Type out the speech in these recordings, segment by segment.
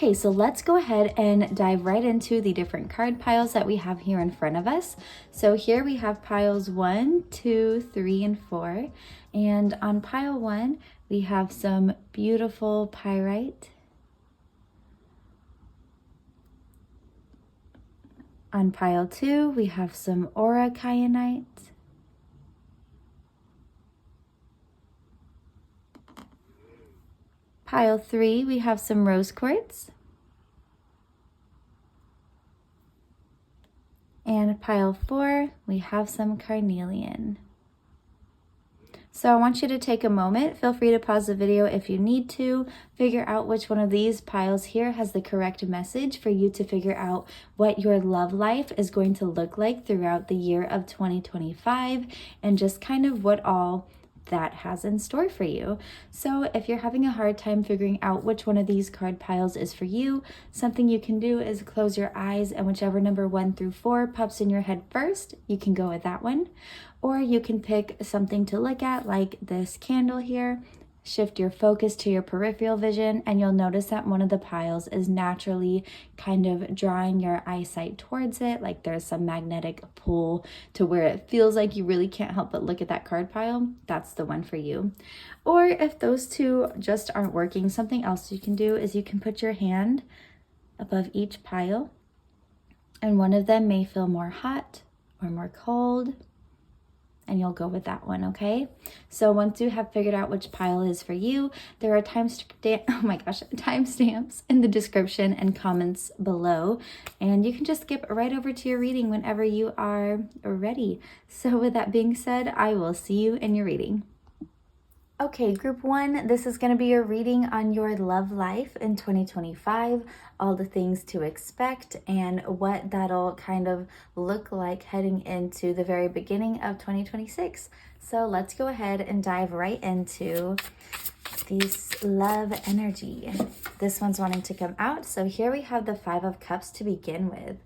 Okay, so let's go ahead and dive right into the different card piles that we have here in front of us. So here we have piles 1, 2, 3, and 4. And on pile 1, we have some beautiful pyrite. On pile 2, we have some aura kyanite. Pile 3, we have some rose quartz. And pile 4, we have some carnelian. So I want you to take a moment, feel free to pause the video if you need to, figure out which one of these piles here has the correct message for you to figure out what your love life is going to look like throughout the year of 2025 and just kind of what all that has in store for you. So if you're having a hard time figuring out which one of these card piles is for you, something you can do is close your eyes and whichever number 1 through 4 pops in your head first, you can go with that one. Or you can pick something to look at like this candle here. Shift your focus to your peripheral vision and you'll notice that one of the piles is naturally kind of drawing your eyesight towards it, like there's some magnetic pull to where it feels like you really can't help but look at that card pile. That's the one for you. Or if those two just aren't working, something else you can do is you can put your hand above each pile and one of them may feel more hot or more cold, and you'll go with that one, okay? So once you have figured out which pile is for you, there are timestamps in the description and comments below, and you can just skip right over to your reading whenever you are ready. So with that being said, I will see you in your reading. Okay, group 1, this is going to be your reading on your love life in 2025, all the things to expect and what that'll kind of look like heading into the very beginning of 2026. So let's go ahead and dive right into these love energy. This one's wanting to come out. So here we have the 5 of Cups to begin with.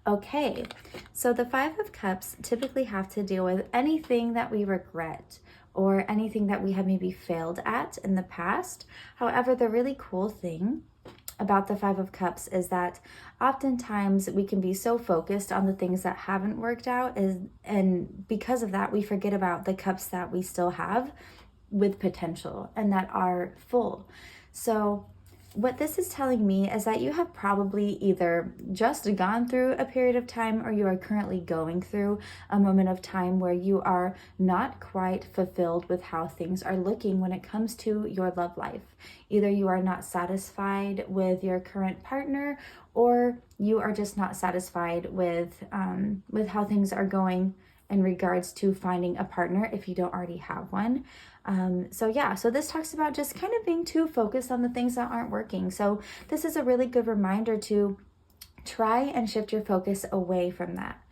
Okay, so the 5 of Cups typically have to deal with anything that we regret or anything that we have maybe failed at in the past. However, the really cool thing about the 5 of Cups is that oftentimes we can be so focused on the things that haven't worked out, and because of that, we forget about the cups that we still have with potential and that are full. So what this is telling me is that you have probably either just gone through a period of time or you are currently going through a moment of time where you are not quite fulfilled with how things are looking when it comes to your love life. Either you are not satisfied with your current partner or you are just not satisfied with how things are going in regards to finding a partner if you don't already have one. So this talks about just kind of being too focused on the things that aren't working. So this is a really good reminder to try and shift your focus away from that.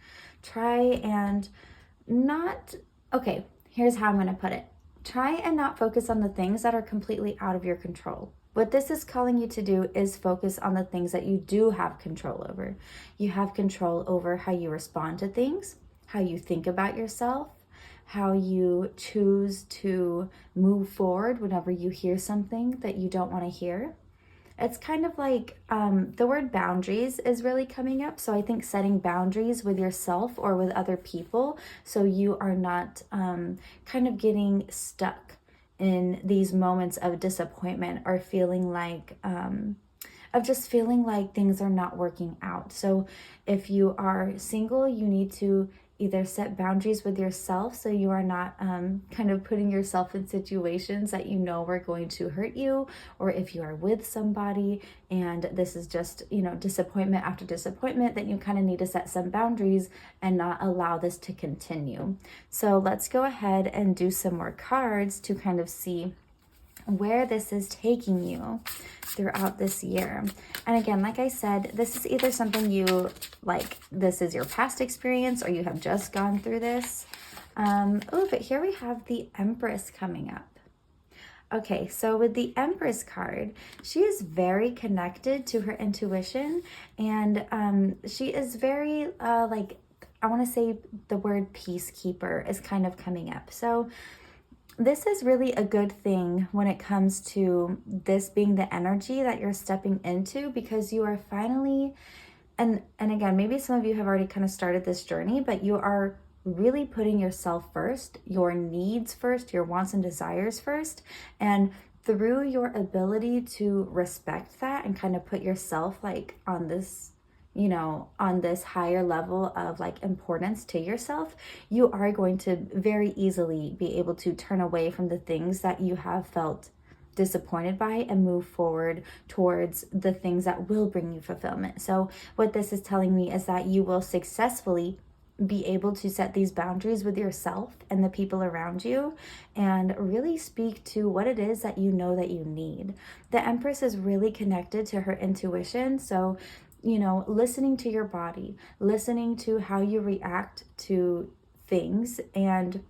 Here's how I'm going to put it. Try and not focus on the things that are completely out of your control. What this is calling you to do is focus on the things that you do have control over. You have control over how you respond to things, how you think about yourself, how you choose to move forward whenever you hear something that you don't want to hear. It's kind of like the word boundaries is really coming up. So I think setting boundaries with yourself or with other people so you are not kind of getting stuck in these moments of disappointment or feeling like feeling like things are not working out. So if you are single, you need to either set boundaries with yourself so you are not kind of putting yourself in situations that you know are going to hurt you, or if you are with somebody and this is just, disappointment after disappointment, then you kind of need to set some boundaries and not allow this to continue. So let's go ahead and do some more cards to kind of see where this is taking you throughout this year. And again, like I said, this is either something this is your past experience or you have just gone through this. But here we have the Empress coming up. Okay, so with the Empress card, she is very connected to her intuition, and she is very, I want to say the word peacekeeper is kind of coming up. So this is really a good thing when it comes to this being the energy that you're stepping into, because you are finally, and again, maybe some of you have already kind of started this journey, but you are really putting yourself first, your needs first, your wants and desires first. And through your ability to respect that and kind of put yourself like on this, you know, on this higher level of like importance to yourself, you are going to very easily be able to turn away from the things that you have felt disappointed by and move forward towards the things that will bring you fulfillment. So what this is telling me is that you will successfully be able to set these boundaries with yourself and the people around you, and really speak to what it is that you know that you need. The Empress is really connected to her intuition. So, you know, listening to your body, listening to how you react to things, and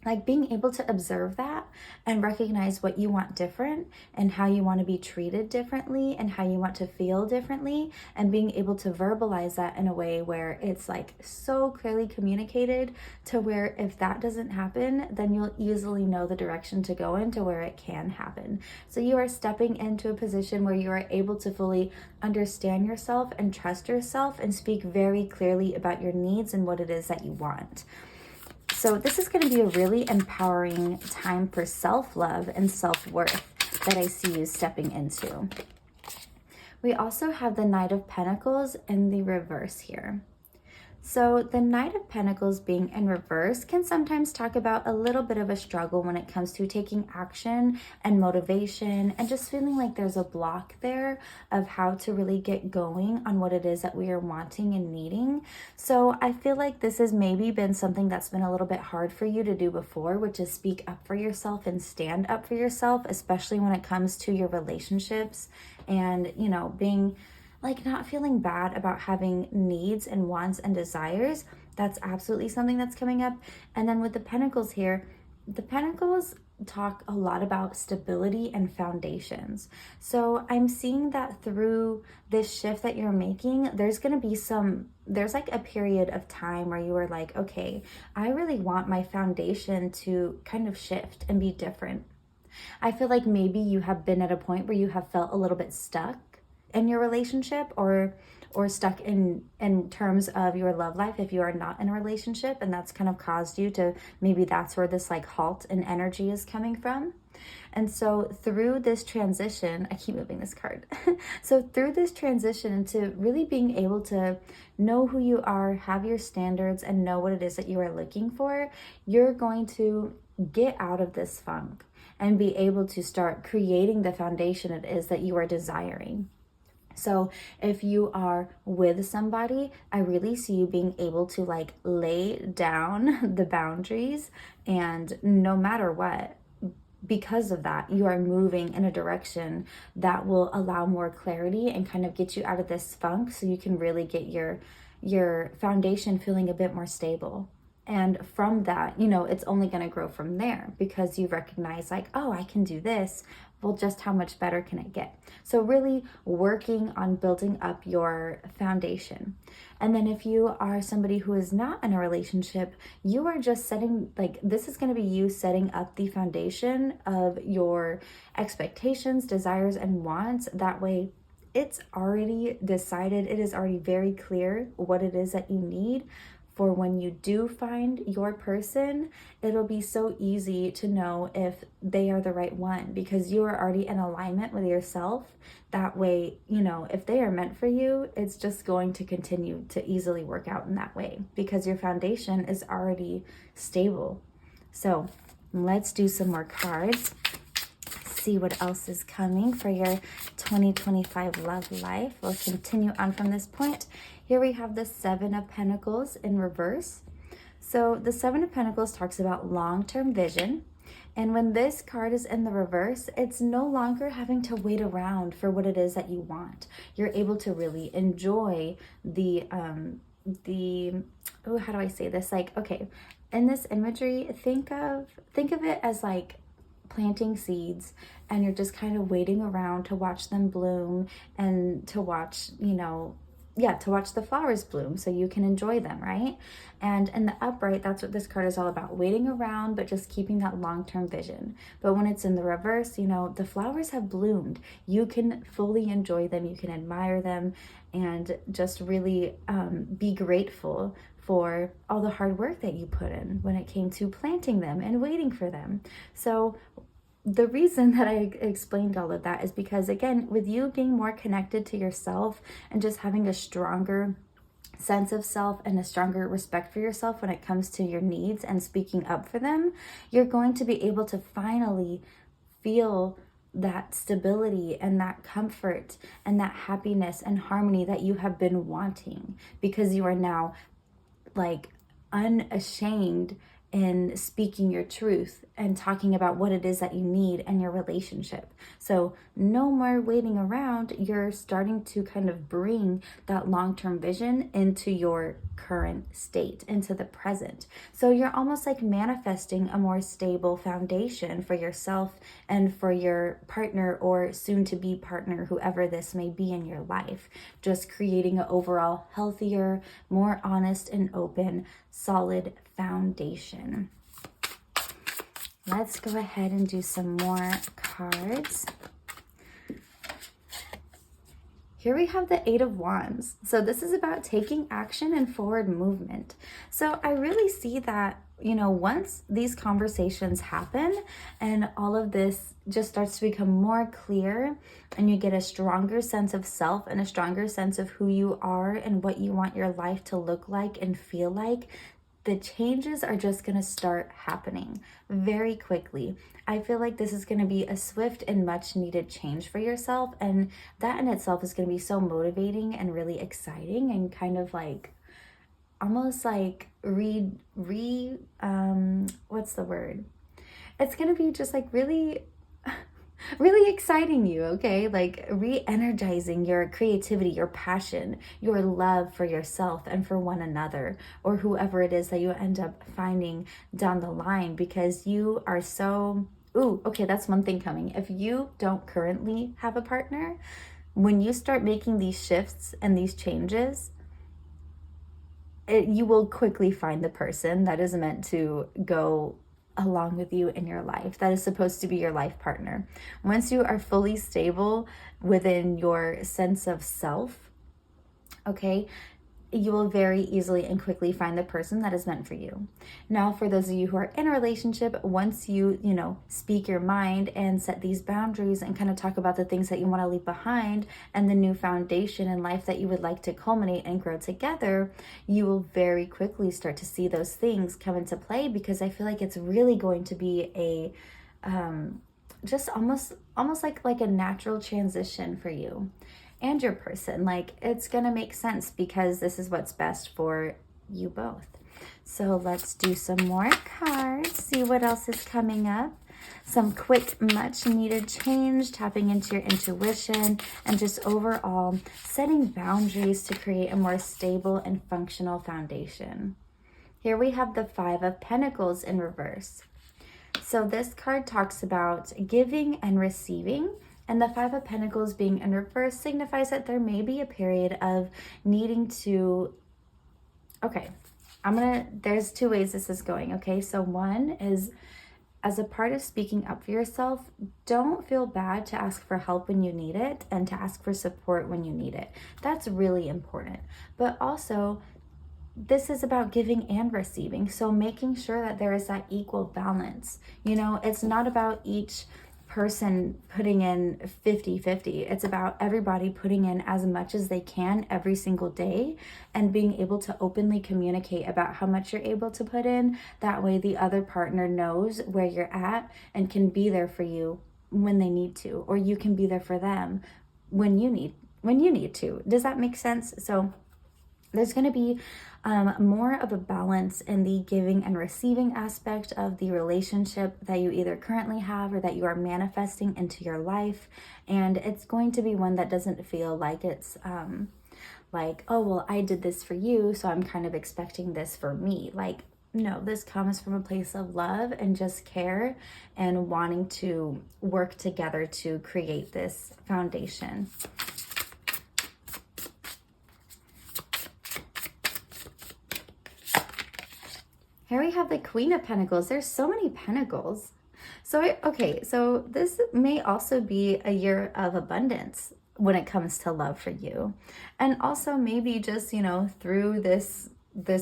like being able to observe that and recognize what you want different and how you want to be treated differently and how you want to feel differently, and being able to verbalize that in a way where it's like so clearly communicated to where if that doesn't happen, then you'll easily know the direction to go in to where it can happen. So you are stepping into a position where you are able to fully understand yourself and trust yourself and speak very clearly about your needs and what it is that you want. So this is going to be a really empowering time for self-love and self-worth that I see you stepping into. We also have the Knight of Pentacles in the reverse here. So the Knight of Pentacles being in reverse can sometimes talk about a little bit of a struggle when it comes to taking action and motivation, and just feeling like there's a block there of how to really get going on what it is that we are wanting and needing. So I feel like this has maybe been something that's been a little bit hard for you to do before, which is speak up for yourself and stand up for yourself, especially when it comes to your relationships and, you know, being like not feeling bad about having needs and wants and desires. That's absolutely something that's coming up. And then with the Pentacles here, the Pentacles talk a lot about stability and foundations. So I'm seeing that through this shift that you're making, there's going to be there's like a period of time where you are like, okay, I really want my foundation to kind of shift and be different. I feel like maybe you have been at a point where you have felt a little bit stuck in your relationship, or stuck in terms of your love life if you are not in a relationship, and that's kind of caused you to, maybe that's where this like halt in energy is coming from. And so through this transition, I keep moving this card. So through this transition into really being able to know who you are, have your standards, and know what it is that you are looking for, you're going to get out of this funk and be able to start creating the foundation it is that you are desiring. So if you are with somebody, I really see you being able to like lay down the boundaries, and no matter what, because of that, you are moving in a direction that will allow more clarity and kind of get you out of this funk, so you can really get your foundation feeling a bit more stable. And from that, you know, it's only going to grow from there, because you recognize like, oh, I can do this. Well, just how much better can it get? So really working on building up your foundation. And then if you are somebody who is not in a relationship, you are just setting, like, this is going to be you setting up the foundation of your expectations, desires, and wants. That way it's already decided. It is already very clear what it is that you need. For when you do find your person, it'll be so easy to know if they are the right one, because you are already in alignment with yourself. That way, you know, if they are meant for you, it's just going to continue to easily work out in that way, because your foundation is already stable. So let's do some more cards. See what else is coming for your 2025 love life. We'll continue on from this point. Here we have the Seven of Pentacles in reverse. So the Seven of Pentacles talks about long-term vision. And when this card is in the reverse, it's no longer having to wait around for what it is that you want. You're able to really enjoy the oh, how do I say this? Like, okay, in this imagery, think of it as like planting seeds, and you're just kind of waiting around to watch them bloom and to watch, you know, yeah, to watch the flowers bloom so you can enjoy them, right? And in the upright, that's what this card is all about, waiting around, but just keeping that long-term vision. But when it's in the reverse, you know, the flowers have bloomed. You can fully enjoy them, you can admire them, and just really be grateful for all the hard work that you put in when it came to planting them and waiting for them. So the reason that I explained all of that is because, again, with you being more connected to yourself and just having a stronger sense of self and a stronger respect for yourself when it comes to your needs and speaking up for them, you're going to be able to finally feel that stability and that comfort and that happiness and harmony that you have been wanting, because you are now like unashamed in speaking your truth and talking about what it is that you need in your relationship. So no more waiting around. You're starting to kind of bring that long-term vision into your current state, into the present. So you're almost like manifesting a more stable foundation for yourself and for your partner or soon-to-be partner, whoever this may be in your life. Just creating an overall healthier, more honest and open, solid foundation. Let's go ahead and do some more cards. Here we have the Eight of Wands. So this is about taking action and forward movement. So I really see that, you know, once these conversations happen and all of this just starts to become more clear and you get a stronger sense of self and a stronger sense of who you are and what you want your life to look like and feel like, the changes are just going to start happening very quickly. I feel like this is going to be a swift and much needed change for yourself. And that in itself is going to be so motivating and really exciting and kind of like, almost like what's the word? It's going to be just like really exciting you, okay? Like re-energizing your creativity, your passion, your love for yourself and for one another, or whoever it is that you end up finding down the line, because you are so, ooh, okay, that's one thing coming. If you don't currently have a partner, when you start making these shifts and these changes, you will quickly find the person that is meant to go along with you in your life, that is supposed to be your life partner. Once you are fully stable within your sense of self, okay, you will very easily and quickly find the person that is meant for you. Now, for those of you who are in a relationship, once you speak your mind and set these boundaries and kind of talk about the things that you want to leave behind and the new foundation in life that you would like to culminate and grow together, you will very quickly start to see those things come into play, because I feel like it's really going to be a just almost like a natural transition for you and your person. Like, it's gonna make sense because this is what's best for you both. So let's do some more cards, see what else is coming up. Some quick, much needed change, tapping into your intuition, and just overall setting boundaries to create a more stable and functional foundation. Here we have the Five of Pentacles in reverse. So this card talks about giving and receiving. And the Five of Pentacles being in reverse signifies that there may be a period of needing to, okay, there's two ways this is going, okay? So one is, as a part of speaking up for yourself, don't feel bad to ask for help when you need it and to ask for support when you need it. That's really important. But also, this is about giving and receiving. So making sure that there is that equal balance. You know, it's not about each person putting in 50-50. It's about everybody putting in as much as they can every single day and being able to openly communicate about how much you're able to put in. That way the other partner knows where you're at and can be there for you when they need to, or you can be there for them when you need to. Does that make sense? So there's going to be more of a balance in the giving and receiving aspect of the relationship that you either currently have or that you are manifesting into your life. And it's going to be one that doesn't feel like it's like, oh, well, I did this for you, so I'm kind of expecting this for me. Like, no, this comes from a place of love and just care and wanting to work together to create this foundation. Here we have the Queen of Pentacles. There's so many pentacles. So, okay, so this may also be a year of abundance when it comes to love for you. And also maybe just, you know, through this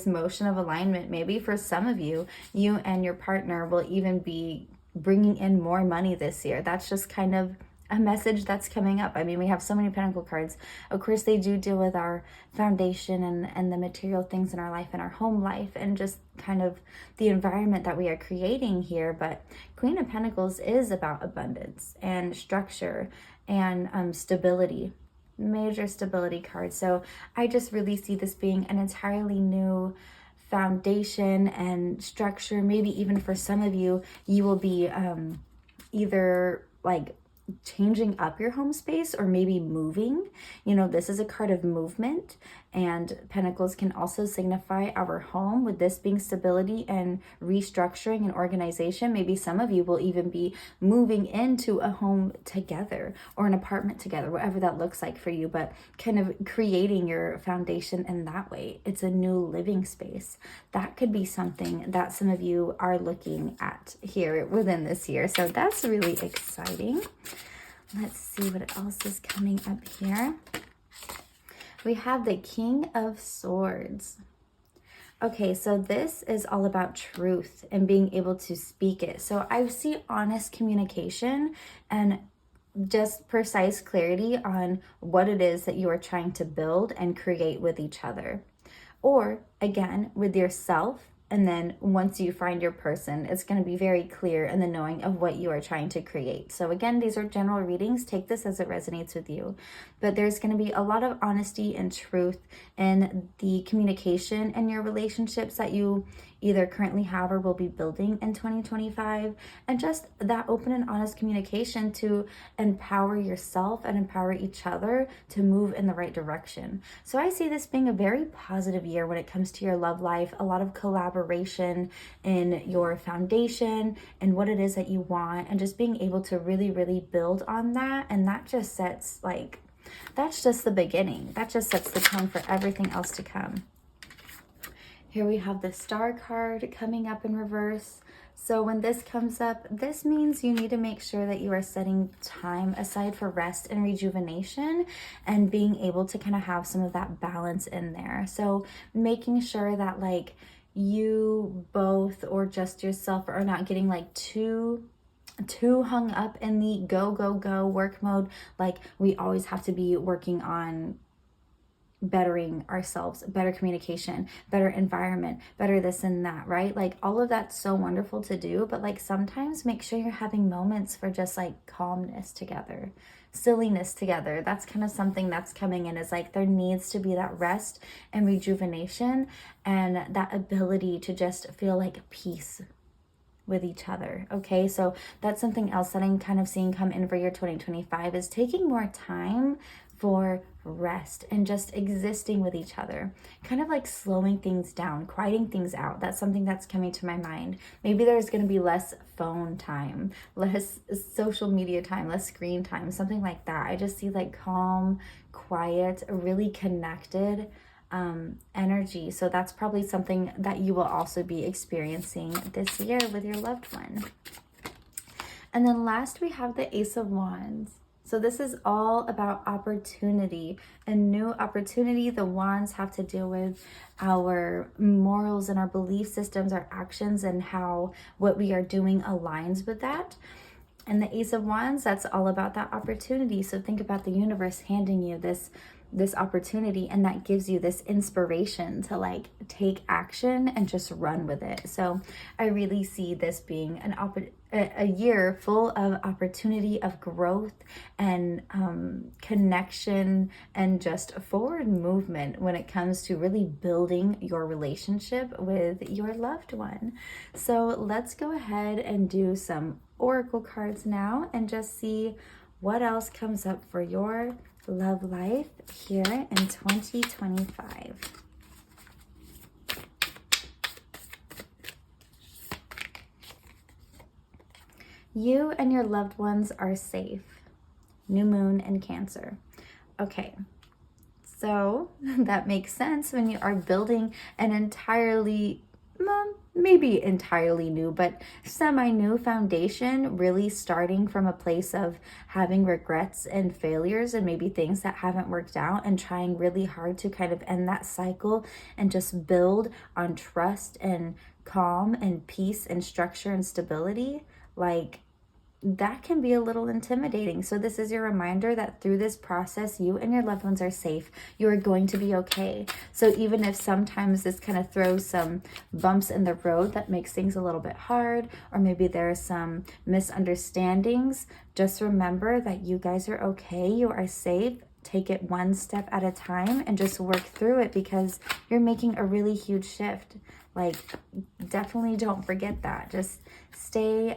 motion of alignment, maybe for some of you, you and your partner will even be bringing in more money this year. That's just kind of a message that's coming up. I mean, we have so many pentacle cards. Of course, they do deal with our foundation and the material things in our life and our home life and just kind of the environment that we are creating here. But Queen of Pentacles is about abundance and structure and stability, major stability card. So I just really see this being an entirely new foundation and structure. Maybe even for some of you, you will be either like changing up your home space or maybe moving. You know, this is a card of movement, and Pentacles can also signify our home, with this being stability and restructuring and organization. Maybe some of you will even be moving into a home together or an apartment together, whatever that looks like for you, but kind of creating your foundation in that way. It's a new living space. That could be something that some of you are looking at here within this year. So that's really exciting. Let's see what else is coming up here. We have the King of Swords. Okay, so this is all about truth and being able to speak it. So I see honest communication and just precise clarity on what it is that you are trying to build and create with each other. Or again, with yourself. And then once you find your person, it's going to be very clear in the knowing of what you are trying to create. So again, these are general readings. Take this as it resonates with you. But there's going to be a lot of honesty and truth in the communication in your relationships that you either currently have or will be building in 2025. And just that open and honest communication to empower yourself and empower each other to move in the right direction. So I see this being a very positive year when it comes to your love life. A lot of collaboration in your foundation and what it is that you want, and just being able to really, really build on that. And that just sets that's just the beginning. That just sets the tone for everything else to come. Here we have the Star card coming up in reverse. So when this comes up, this means you need to make sure that you are setting time aside for rest and rejuvenation and being able to kind of have some of that balance in there. So making sure that like you both or just yourself are not getting like too hung up in the go work mode. Like we always have to be working on bettering ourselves, better communication, better environment, better this and that, right? Like all of that's so wonderful to do, but like sometimes make sure you're having moments for just like calmness together, silliness together. That's kind of something that's coming in, is like there needs to be that rest and rejuvenation and that ability to just feel like peace with each other. Okay, so that's something else that I'm kind of seeing come in for your 2025, is taking more time for rest and just existing with each other, kind of like slowing things down, quieting things out. That's something that's coming to my mind. Maybe there's going to be less phone time, less social media time, less screen time, something like that. I just see like calm, quiet, really connected energy. So that's probably something that you will also be experiencing this year with your loved one. And then last we have the Ace of Wands. So this is all about opportunity, a new opportunity. The wands have to deal with our morals and our belief systems, our actions, and how what we are doing aligns with that. And the Ace of Wands, that's all about that opportunity. So think about the universe handing you this opportunity, and that gives you this inspiration to like take action and just run with it. So I really see this being a year full of opportunity, of growth and connection and just forward movement when it comes to really building your relationship with your loved one. So let's go ahead and do some oracle cards now and just see what else comes up for your love life here in 2025. You and your loved ones are safe. New moon in Cancer. Okay, so that makes sense when you are building an entirely, maybe entirely new, but semi-new foundation, really starting from a place of having regrets and failures and maybe things that haven't worked out, and trying really hard to kind of end that cycle and just build on trust and calm and peace and structure and stability. Like, that can be a little intimidating. So this is your reminder that through this process, you and your loved ones are safe. You are going to be okay. So even if sometimes this kind of throws some bumps in the road that makes things a little bit hard, or maybe there are some misunderstandings, just remember that you guys are okay. You are safe. Take it one step at a time and just work through it, because you're making a really huge shift. Like, definitely don't forget that. Just stay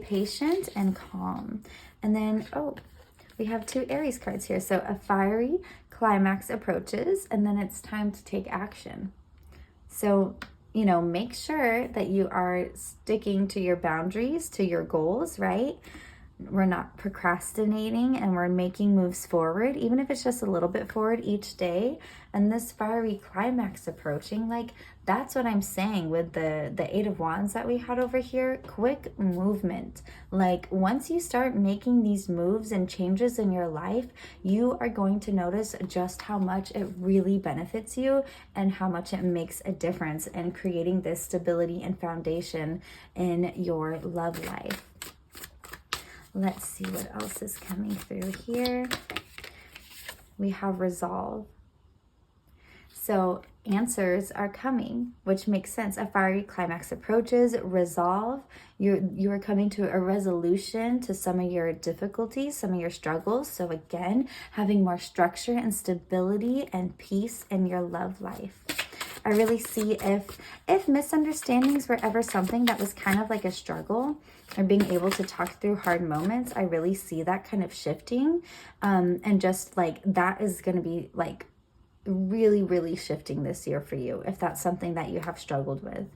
patient and calm. And then, we have 2 Aries cards here. So a fiery climax approaches, and then it's time to take action. So, make sure that you are sticking to your boundaries, to your goals, right? We're not procrastinating, and we're making moves forward, even if it's just a little bit forward each day. And this fiery climax approaching, like, that's what I'm saying with the 8 of Wands that we had over here. Quick movement. Like, once you start making these moves and changes in your life, you are going to notice just how much it really benefits you and how much it makes a difference in creating this stability and foundation in your love life. Let's see what else is coming through here. We have resolve. So answers are coming, which makes sense. A fiery climax approaches. Resolve. You are coming to a resolution to some of your difficulties, some of your struggles. So again, having more structure and stability and peace in your love life. I really see if misunderstandings were ever something that was kind of like a struggle, or being able to talk through hard moments, I really see that kind of shifting. And just like that is going to be like really, really shifting this year for you, if that's something that you have struggled with.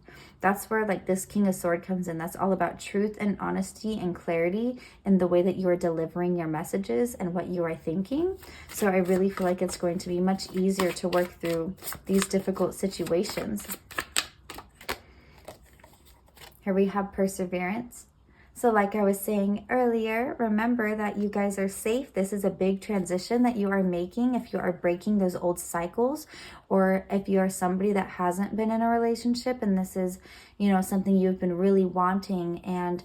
That's where like this King of Swords comes in. That's all about truth and honesty and clarity in the way that you are delivering your messages and what you are thinking. So I really feel like it's going to be much easier to work through these difficult situations. Here we have perseverance. So like I was saying earlier, remember that you guys are safe. This is a big transition that you are making if you are breaking those old cycles, or if you are somebody that hasn't been in a relationship and this is, something you've been really wanting. And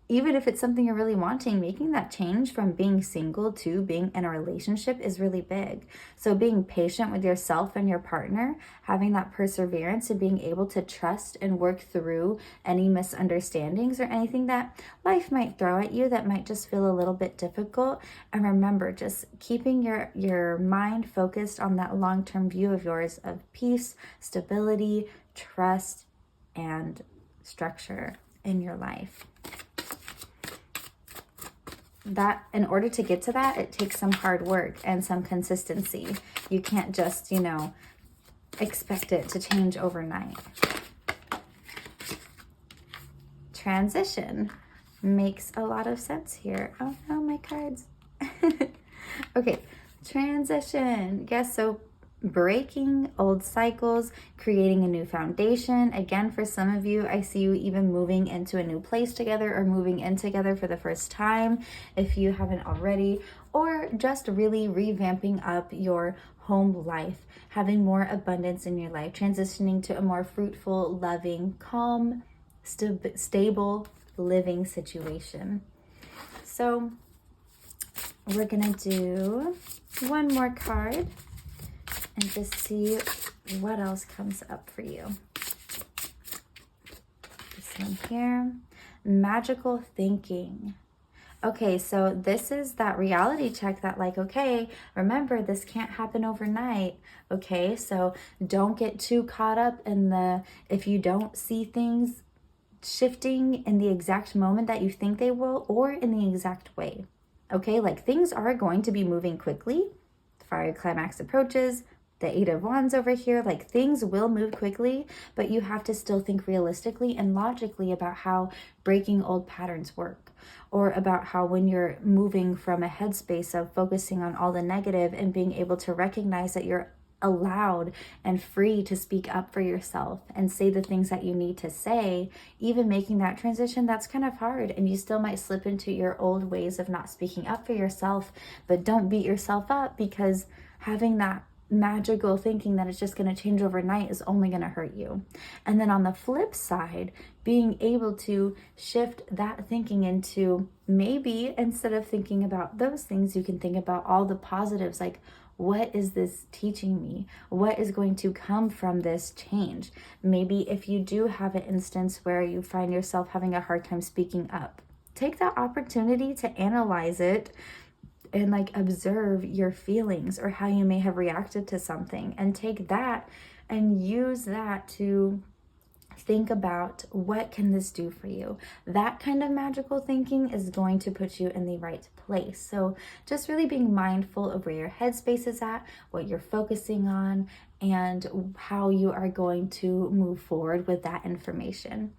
even if it's something you're really wanting, making that change from being single to being in a relationship is really big. So being patient with yourself and your partner, having that perseverance and being able to trust and work through any misunderstandings or anything that life might throw at you that might just feel a little bit difficult. And remember, just keeping your mind focused on that long-term view of yours of peace, stability, trust, and structure in your life. That in order to get to that, it takes some hard work and some consistency. You can't just, expect it to change overnight. Transition makes a lot of sense here. Oh no, my cards. Okay, transition. Yes, so breaking old cycles, creating a new foundation. Again, for some of you, I see you even moving into a new place together, or moving in together for the first time if you haven't already, or just really revamping up your home life, having more abundance in your life, transitioning to a more fruitful, loving, calm, stable living situation. So we're gonna do one more card and just see what else comes up for you. This one here, magical thinking. Okay, so this is that reality check that like, okay, remember this can't happen overnight. Okay, so don't get too caught up in if you don't see things shifting in the exact moment that you think they will, or in the exact way. Okay, like things are going to be moving quickly. The fiery climax approaches. The 8 of Wands over here, like things will move quickly, but you have to still think realistically and logically about how breaking old patterns work, or about how when you're moving from a headspace of focusing on all the negative and being able to recognize that you're allowed and free to speak up for yourself and say the things that you need to say, even making that transition, that's kind of hard. And you still might slip into your old ways of not speaking up for yourself, but don't beat yourself up, because having that magical thinking that it's just going to change overnight is only going to hurt you. And then on the flip side, being able to shift that thinking into, maybe instead of thinking about those things, you can think about all the positives, like, what is this teaching me? What is going to come from this change? Maybe if you do have an instance where you find yourself having a hard time speaking up, take that opportunity to analyze it and like observe your feelings or how you may have reacted to something, and take that and use that to think about, what can this do for you? That kind of magical thinking is going to put you in the right place. So just really being mindful of where your headspace is at, what you're focusing on, and how you are going to move forward with that information.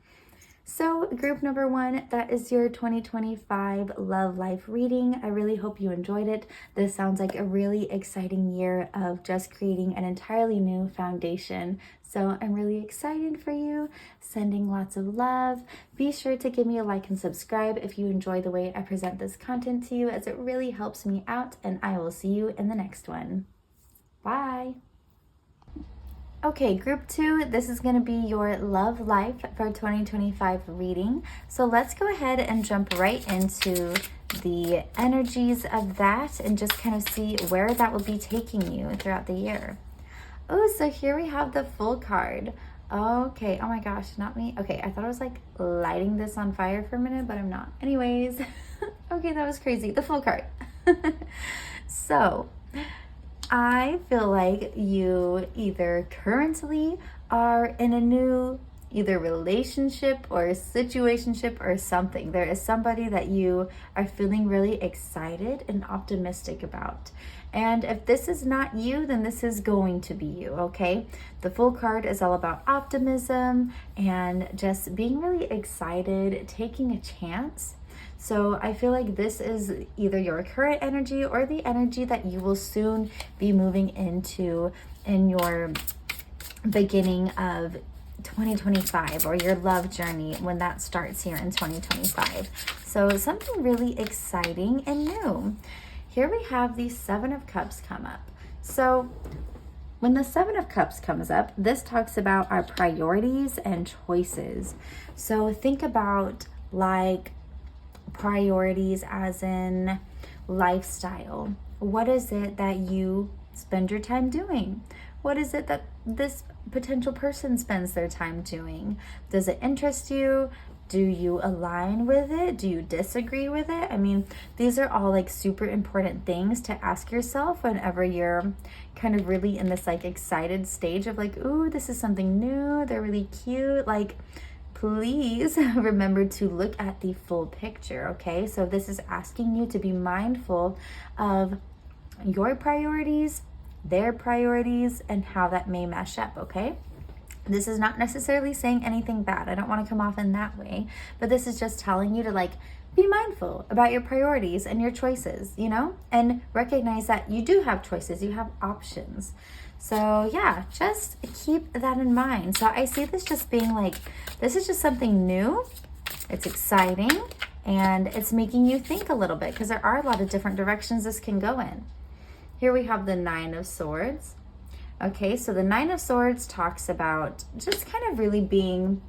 So group number 1, that is your 2025 Love Life reading. I really hope you enjoyed it. This sounds like a really exciting year of just creating an entirely new foundation. So I'm really excited for you, sending lots of love. Be sure to give me a like and subscribe if you enjoy the way I present this content to you, as it really helps me out, and I will see you in the next one. Bye. Okay, group 2, this is going to be your Love Life for 2025 reading. So let's go ahead and jump right into the energies of that and just kind of see where that will be taking you throughout the year. Oh, so here we have the Full card. Okay, oh my gosh, not me. Okay, I thought I was like lighting this on fire for a minute, but I'm not. Anyways, okay, that was crazy. The Full card. So I feel like you either currently are in a new either relationship or situationship or something. There is somebody that you are feeling really excited and optimistic about. And if this is not you, then this is going to be you, okay? The Full card is all about optimism and just being really excited, taking a chance. So I feel like this is either your current energy or the energy that you will soon be moving into in your beginning of 2025, or your love journey when that starts here in 2025. So something really exciting and new. Here we have the 7 of Cups come up. So when the 7 of Cups comes up, this talks about our priorities and choices. So think about like priorities as in lifestyle. What is it that you spend your time doing? What is it that this potential person spends their time doing? Does it interest you? Do you align with it? Do you disagree with it? I mean, these are all like super important things to ask yourself whenever you're kind of really in this like excited stage of like, ooh, this is something new. They're really cute. Like, please remember to look at the full picture, okay? So this is asking you to be mindful of your priorities, their priorities, and how that may mesh up, okay? This is not necessarily saying anything bad. I don't want to come off in that way, but this is just telling you to like be mindful about your priorities and your choices, you know, and recognize that you do have choices, you have options. So yeah, just keep that in mind. So I see this just being like, this is just something new. It's exciting and it's making you think a little bit, because there are a lot of different directions this can go in. Here we have the 9 of Swords. Okay, so the 9 of Swords talks about just kind of really being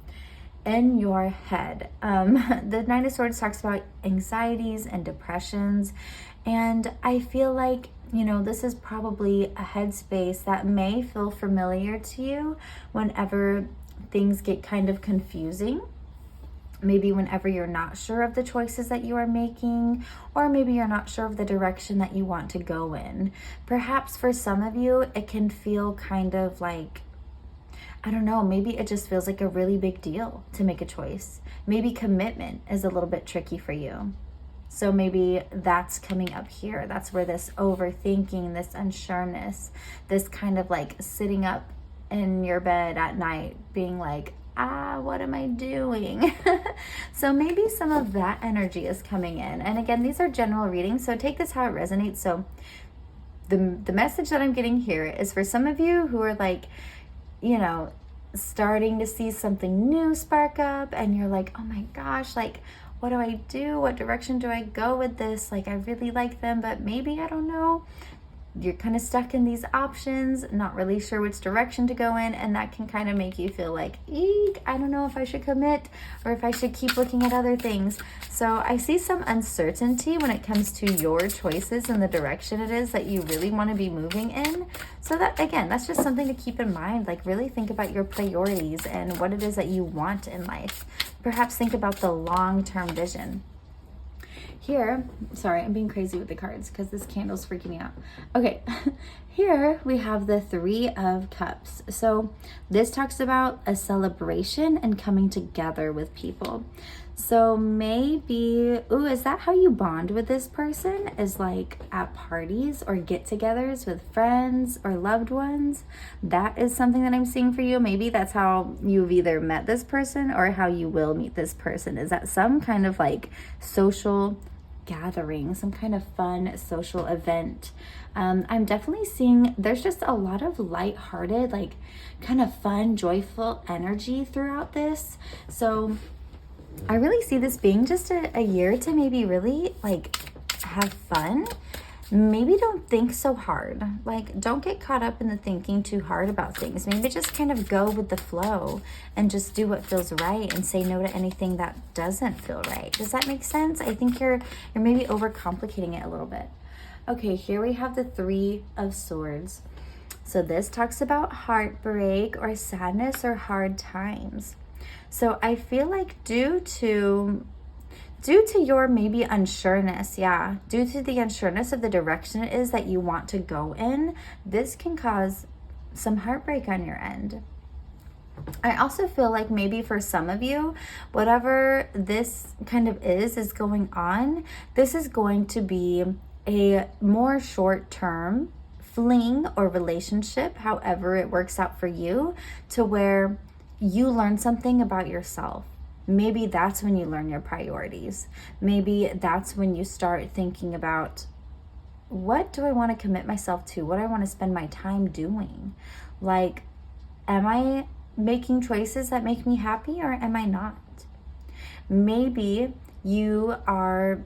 in your head. The 9 of Swords talks about anxieties and depressions. And I feel like, you know, this is probably a headspace that may feel familiar to you whenever things get kind of confusing. Maybe whenever you're not sure of the choices that you are making, or maybe you're not sure of the direction that you want to go in. Perhaps for some of you, it can feel kind of like, I don't know, maybe it just feels like a really big deal to make a choice. Maybe commitment is a little bit tricky for you. So maybe that's coming up here. That's where this overthinking, this unsureness, this kind of like sitting up in your bed at night being like, what am I doing? So maybe some of that energy is coming in. And again, these are general readings, so take this how it resonates. So the message that I'm getting here is for some of you who are like, you know, starting to see something new spark up and you're like, oh my gosh, like, what do I do? What direction do I go with this? Like, I really like them, but maybe I don't know. You're kind of stuck in these options, not really sure which direction to go in, and that can kind of make you feel like, eek, I don't know if I should commit or if I should keep looking at other things. So I see some uncertainty when it comes to your choices and the direction it is that you really want to be moving in. So that, again, that's just something to keep in mind. Like, really think about your priorities and what it is that you want in life. Perhaps think about the long-term vision. Here, sorry, I'm being crazy with the cards because this candle's freaking me out. Okay, here we have the Three of Cups. So this talks about a celebration and coming together with people. So maybe, ooh, is that how you bond with this person? Is like at parties or get-togethers with friends or loved ones? That is something that I'm seeing for you. Maybe that's how you've either met this person or how you will meet this person. Is that some kind of like social gathering, some kind of fun social event? I'm definitely seeing there's just a lot of lighthearted, like kind of fun, joyful energy throughout this. So I really see this being just a year to maybe really like have fun. Maybe don't think so hard. Like, don't get caught up in the thinking too hard about things. Maybe just kind of go with the flow and just do what feels right and say no to anything that doesn't feel right. Does that make sense? I think you're maybe overcomplicating it a little bit. Okay, here we have the Three of Swords. So this talks about heartbreak or sadness or hard times. So I feel like due to your maybe unsureness, due to the unsureness of the direction it is that you want to go in, this can cause some heartbreak on your end. I also feel like maybe for some of you, whatever this kind of is going on, this is going to be a more short-term fling or relationship, however it works out for you, to where you learn something about yourself. Maybe that's when you learn your priorities. Maybe that's when you start thinking about, what do I want to commit myself to? What do I want to spend my time doing? Like, am I making choices that make me happy or am I not? Maybe you are,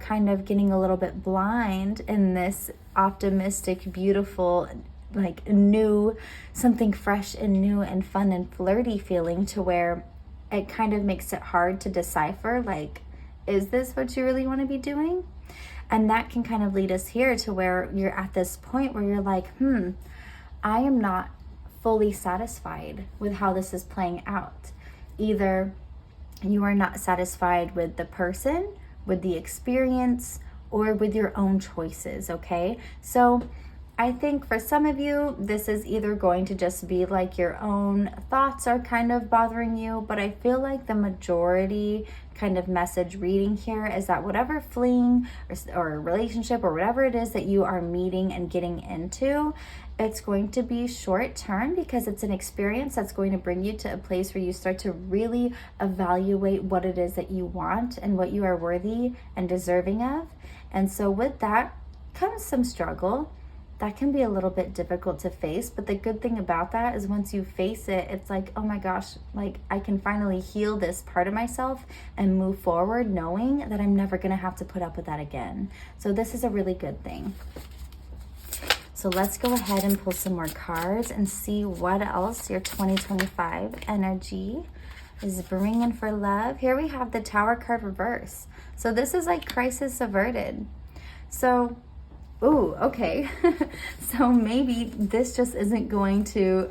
kind of getting a little bit blind in this optimistic, beautiful, like new, something fresh and new and fun and flirty feeling, to where it kind of makes it hard to decipher, like, is this what you really want to be doing? And that can kind of lead us here to where you're at this point where you're like, I am not fully satisfied with how this is playing out. Either you are not satisfied with the person, with the experience, or with your own choices, okay? So I think for some of you, this is either going to just be like your own thoughts are kind of bothering you, but I feel like the majority kind of message reading here is that whatever fling or relationship or whatever it is that you are meeting and getting into, it's going to be short term because it's an experience that's going to bring you to a place where you start to really evaluate what it is that you want and what you are worthy and deserving of. And so with that comes some struggle. That can be a little bit difficult to face, but the good thing about that is once you face it, it's like, oh my gosh, like I can finally heal this part of myself and move forward knowing that I'm never gonna have to put up with that again. So this is a really good thing. So let's go ahead and pull some more cards and see what else your 2025 energy is bringing for love. Here we have the Tower card reverse. So this is like crisis averted. So ooh, okay. So maybe this just isn't going to,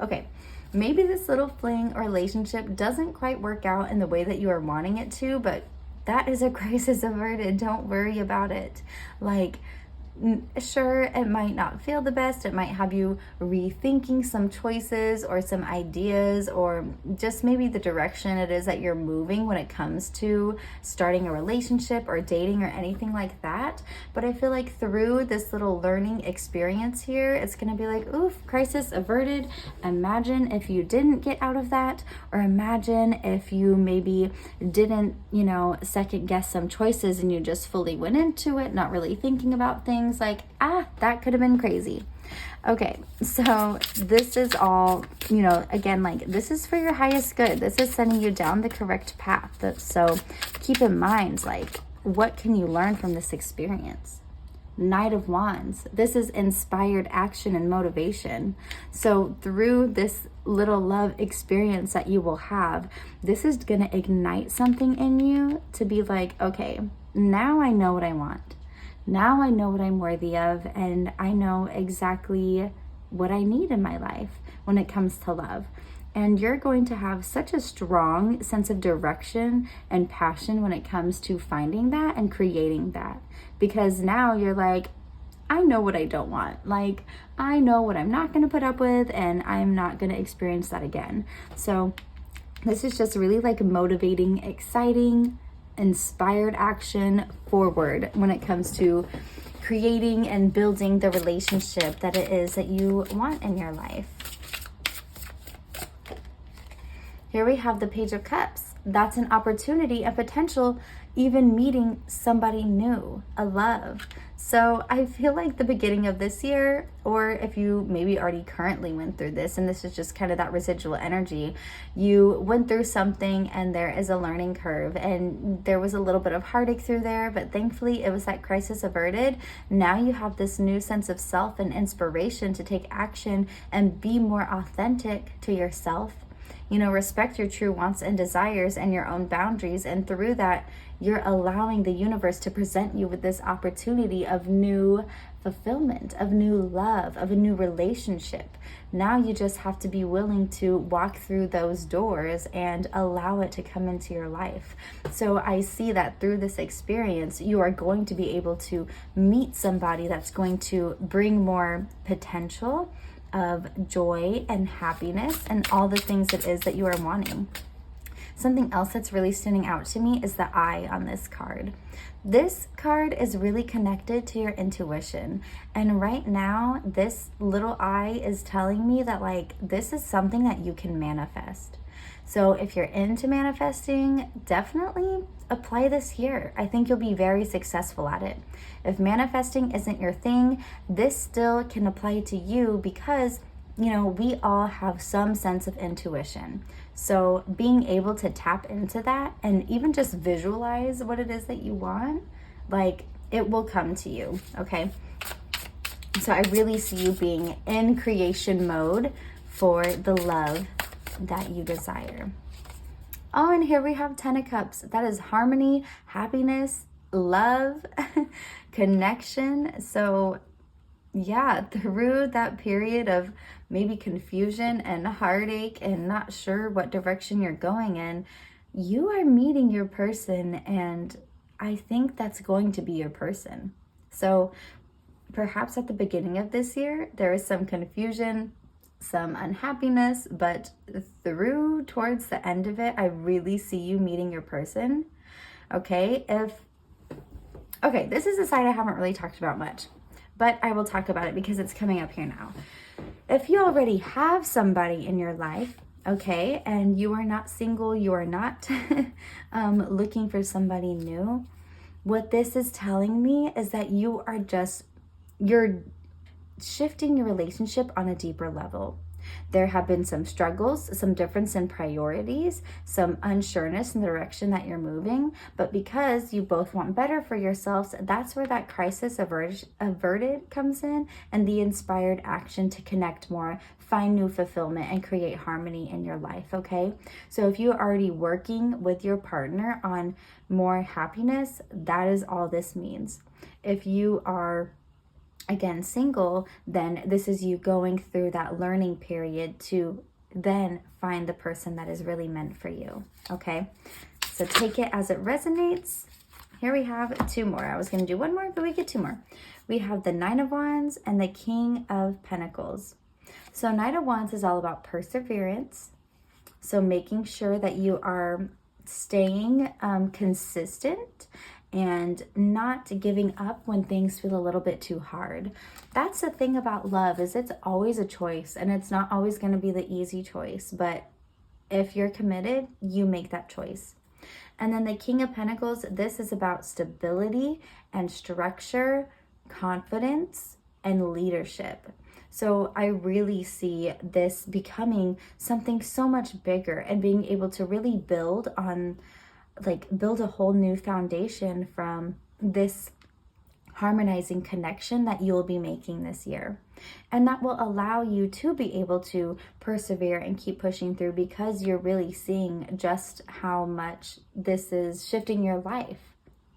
maybe this little fling or relationship doesn't quite work out in the way that you are wanting it to, but that is a crisis averted. Don't worry about it. Like, sure, it might not feel the best. It might have you rethinking some choices or some ideas, or just maybe the direction it is that you're moving when it comes to starting a relationship or dating or anything like that. But I feel like through this little learning experience here, it's going to be like, oof, crisis averted. Imagine if you didn't get out of that, or imagine if you maybe didn't, second guess some choices and you just fully went into it, not really thinking about things. things like, that could have been crazy. Okay, so this is all, again, like, this is for your highest good. This is sending you down the correct path. So keep in mind, like, what can you learn from this experience? Knight of Wands. This is inspired action and motivation. So through this little love experience that you will have, this is going to ignite something in you to be like, okay, now I know what I want. Now I know what I'm worthy of, and I know exactly what I need in my life when it comes to love. And you're going to have such a strong sense of direction and passion when it comes to finding that and creating that. Because now you're like, I know what I don't want. Like, I know what I'm not going to put up with, and I'm not going to experience that again. So this is just really like motivating, exciting, inspired action forward when it comes to creating and building the relationship that it is that you want in your life. Here we have the Page of Cups. That's an opportunity, a potential, even meeting somebody new, a love. So I feel like the beginning of this year, or if you maybe already currently went through this, and this is just kind of that residual energy, you went through something and there is a learning curve, and there was a little bit of heartache through there, but thankfully it was that crisis averted. Now you have this new sense of self and inspiration to take action and be more authentic to yourself. Respect your true wants and desires and your own boundaries. And through that, you're allowing the universe to present you with this opportunity of new fulfillment, of new love, of a new relationship. Now you just have to be willing to walk through those doors and allow it to come into your life. So I see that through this experience, you are going to be able to meet somebody that's going to bring more potential of joy and happiness and all the things it is that you are wanting. Something else that's really standing out to me is the eye on this card. This card is really connected to your intuition. And right now, this little eye is telling me that, like, this is something that you can manifest. So if you're into manifesting, definitely apply this here. I think you'll be very successful at it. If manifesting isn't your thing, this still can apply to you because, we all have some sense of intuition. So being able to tap into that and even just visualize what it is that you want, like, it will come to you, okay? So I really see you being in creation mode for the love that you desire. Oh, and here we have 10 of Cups. That is harmony, happiness, love, connection. So yeah, through that period of maybe confusion and heartache and not sure what direction you're going in, you are meeting your person, and I think that's going to be your person. So perhaps at the beginning of this year, there is some confusion, some unhappiness, but through towards the end of it, I really see you meeting your person. Okay, this is a side I haven't really talked about much, but I will talk about it because it's coming up here now. If you already have somebody in your life, okay, and you are not single, you are not looking for somebody new, what this is telling me is that you're shifting your relationship on a deeper level. There have been some struggles, some difference in priorities, some unsureness in the direction that you're moving, but because you both want better for yourselves, that's where that crisis averted comes in, and the inspired action to connect more, find new fulfillment, and create harmony in your life, okay? So if you're already working with your partner on more happiness, that is all this means. If you are again single, then this is you going through that learning period to then find the person that is really meant for you, okay? So take it as it resonates. Here we have two more. I was going to do one more, but we get two more. We have the Nine of Wands and the King of Pentacles. So Knight of Wands is all about perseverance. So making sure that you are staying consistent and not giving up when things feel a little bit too hard. That's the thing about love, is it's always a choice, and it's not always going to be the easy choice, but if you're committed, you make that choice. And then the King of Pentacles, this is about stability and structure, confidence, and leadership. So I really see this becoming something so much bigger and being able to really build a whole new foundation from this harmonizing connection that you'll be making this year. And that will allow you to be able to persevere and keep pushing through, because you're really seeing just how much this is shifting your life.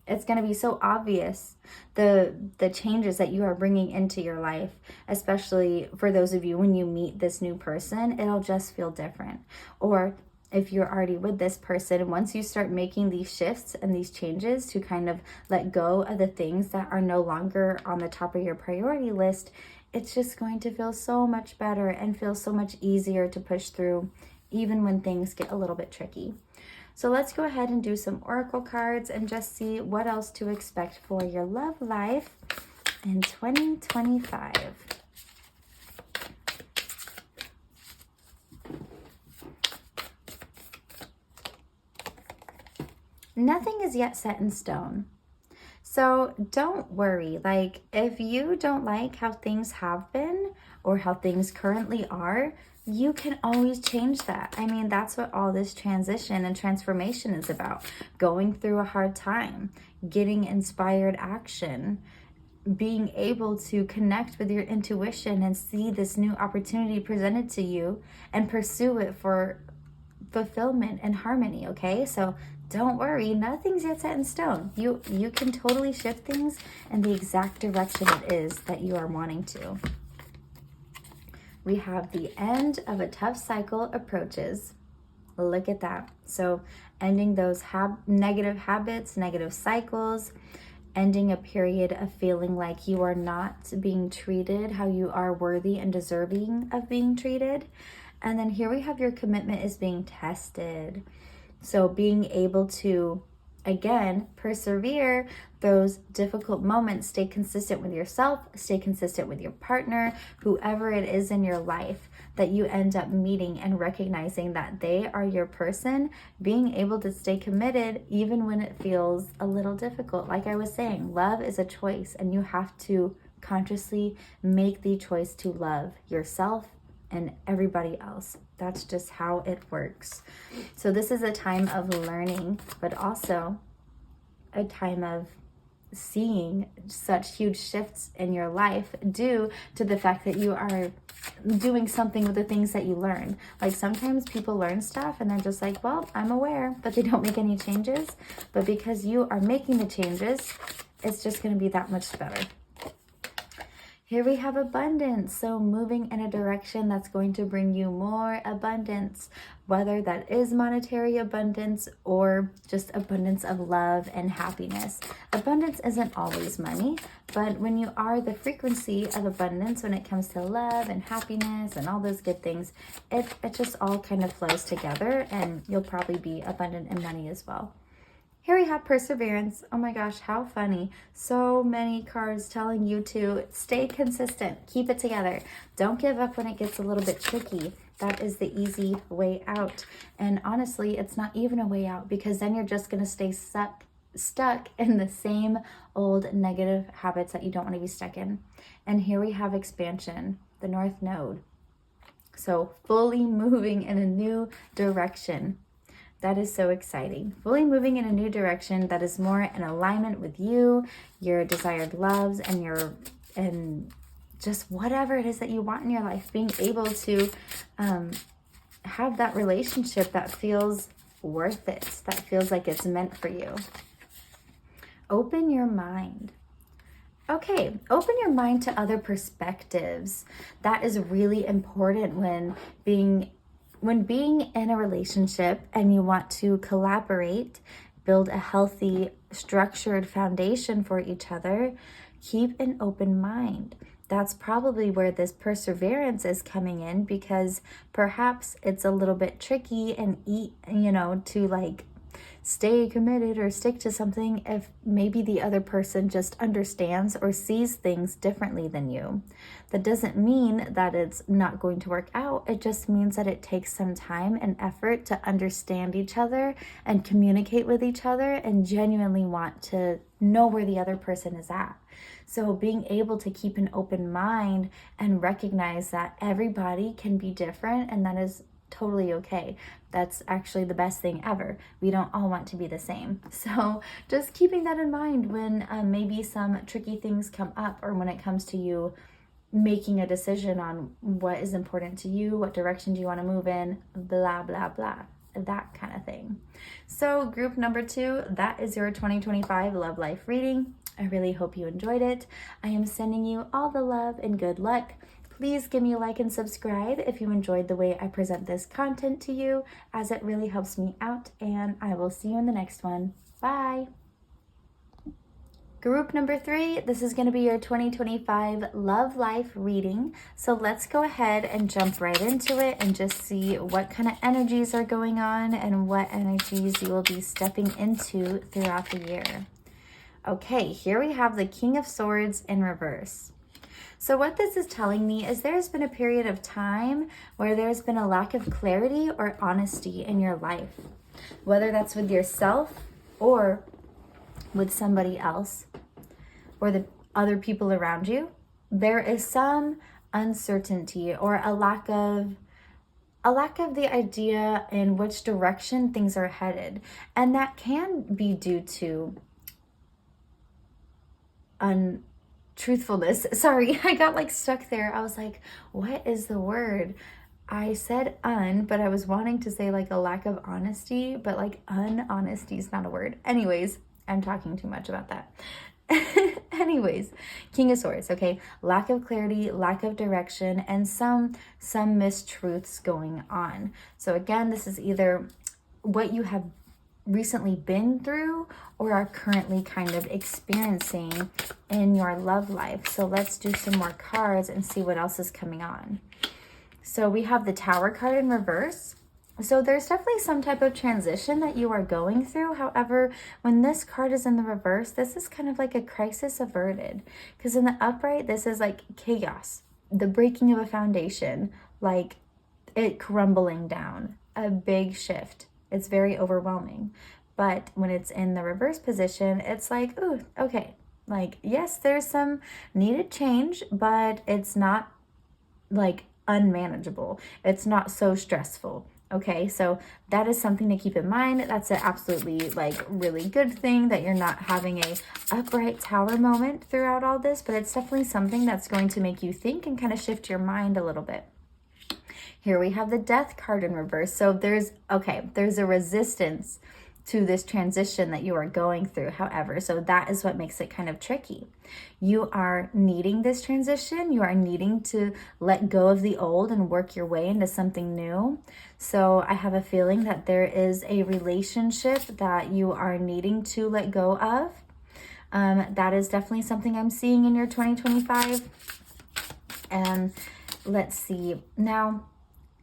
It's going to be so obvious, the changes that you are bringing into your life, especially for those of you when you meet this new person, it'll just feel different. Or if you're already with this person, once you start making these shifts and these changes to kind of let go of the things that are no longer on the top of your priority list, it's just going to feel so much better and feel so much easier to push through, even when things get a little bit tricky. So let's go ahead and do some oracle cards and just see what else to expect for your love life in 2025. Nothing is yet set in stone. So don't worry. Like, if you don't like how things have been or how things currently are, you can always change that. I mean, that's what all this transition and transformation is about. Going through a hard time, getting inspired action, being able to connect with your intuition and see this new opportunity presented to you and pursue it for fulfillment and harmony, okay? So don't worry, nothing's yet set in stone. You can totally shift things in the exact direction it is that you are wanting to. We have the end of a tough cycle approaches. Look at that. So ending those negative habits, negative cycles, ending a period of feeling like you are not being treated how you are worthy and deserving of being treated. And then here we have your commitment is being tested. So being able to, again, persevere those difficult moments, stay consistent with yourself, stay consistent with your partner, whoever it is in your life that you end up meeting, and recognizing that they are your person, being able to stay committed even when it feels a little difficult. Like I was saying, love is a choice, and you have to consciously make the choice to love yourself and everybody else. That's just how it works. So this is a time of learning, but also a time of seeing such huge shifts in your life due to the fact that you are doing something with the things that you learn. Like sometimes people learn stuff and they're just like, well, I'm aware, but they don't make any changes. But because you are making the changes, it's just going to be that much better. Here we have abundance. So moving in a direction that's going to bring you more abundance, whether that is monetary abundance or just abundance of love and happiness. Abundance isn't always money, but when you are the frequency of abundance, when it comes to love and happiness and all those good things, it just all kind of flows together, and you'll probably be abundant in money as well. Here we have perseverance. Oh my gosh, how funny. So many cards telling you to stay consistent, keep it together. Don't give up when it gets a little bit tricky. That is the easy way out. And honestly, it's not even a way out, because then you're just going to stay stuck in the same old negative habits that you don't want to be stuck in. And here we have expansion, the North Node. So fully moving in a new direction. That is so exciting. Fully moving in a new direction that is more in alignment with you, your desired loves, and just whatever it is that you want in your life. Being able to have that relationship that feels worth it, that feels like it's meant for you. Open your mind. Okay, open your mind to other perspectives. That is really important when being in a relationship and you want to collaborate, build a healthy, structured foundation for each other. Keep an open mind. That's probably where this perseverance is coming in, because perhaps it's a little bit tricky and to like stay committed or stick to something if maybe the other person just understands or sees things differently than you. That doesn't mean that it's not going to work out. It just means that it takes some time and effort to understand each other and communicate with each other and genuinely want to know where the other person is at. So being able to keep an open mind and recognize that everybody can be different, and that is totally okay. That's actually the best thing ever. We don't all want to be the same. So just keeping that in mind when maybe some tricky things come up, or when it comes to you making a decision on what is important to you, what direction do you want to move in, blah, blah, blah, that kind of thing. So group number 2, that is your 2025 Love Life reading. I really hope you enjoyed it. I am sending you all the love and good luck. Please give me a like and subscribe if you enjoyed the way I present this content to you, as it really helps me out, and I will see you in the next one. Bye. Group number 3, this is going to be your 2025 Love Life reading. So let's go ahead and jump right into it and just see what kind of energies are going on and what energies you will be stepping into throughout the year. Okay, here we have the King of Swords in reverse. So what this is telling me is there's been a period of time where there's been a lack of clarity or honesty in your life, whether that's with yourself or with somebody else or the other people around you. There is some uncertainty or a lack of the idea in which direction things are headed. And that can be due to untruthfulness. Sorry, I got like stuck there. I was like, what is the word? I said but I was wanting to say like a lack of honesty, but like unhonesty is not a word. Anyways, I'm talking too much about that. Anyways, King of Swords, okay? Lack of clarity, lack of direction, and some mistruths going on. So again, this is either what you have recently been through or are currently kind of experiencing in your love life. So let's do some more cards and see what else is coming on. So we have the Tower card in reverse. So there's definitely some type of transition that you are going through. However, when this card is in the reverse, this is kind of like a crisis averted. Because in the upright, this is like chaos, the breaking of a foundation, like it crumbling down, a big shift. It's very overwhelming. But when it's in the reverse position, it's like, ooh, okay. Like, yes, there's some needed change, but it's not like unmanageable. It's not so stressful. Okay, so that is something to keep in mind. That's an absolutely like really good thing that you're not having a upright tower moment throughout all this, but it's definitely something that's going to make you think and kind of shift your mind a little bit. Here we have the Death card in reverse. So there's a resistance to this transition that you are going through, however. So that is what makes it kind of tricky. You are needing this transition. You are needing to let go of the old and work your way into something new. So I have a feeling that there is a relationship that you are needing to let go of. That is definitely something I'm seeing in your 2025. And let's see. Now,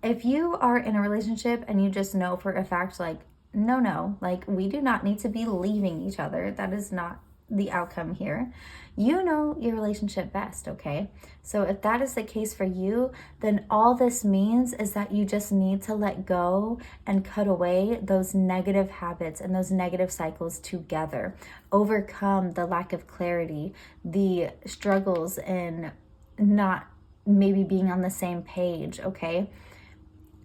if you are in a relationship and you just know for a fact, like, no, like we do not need to be leaving each other. That is not the outcome here. You know your relationship best, okay? So if that is the case for you, then all this means is that you just need to let go and cut away those negative habits and those negative cycles together. Overcome the lack of clarity, the struggles in not maybe being on the same page, okay?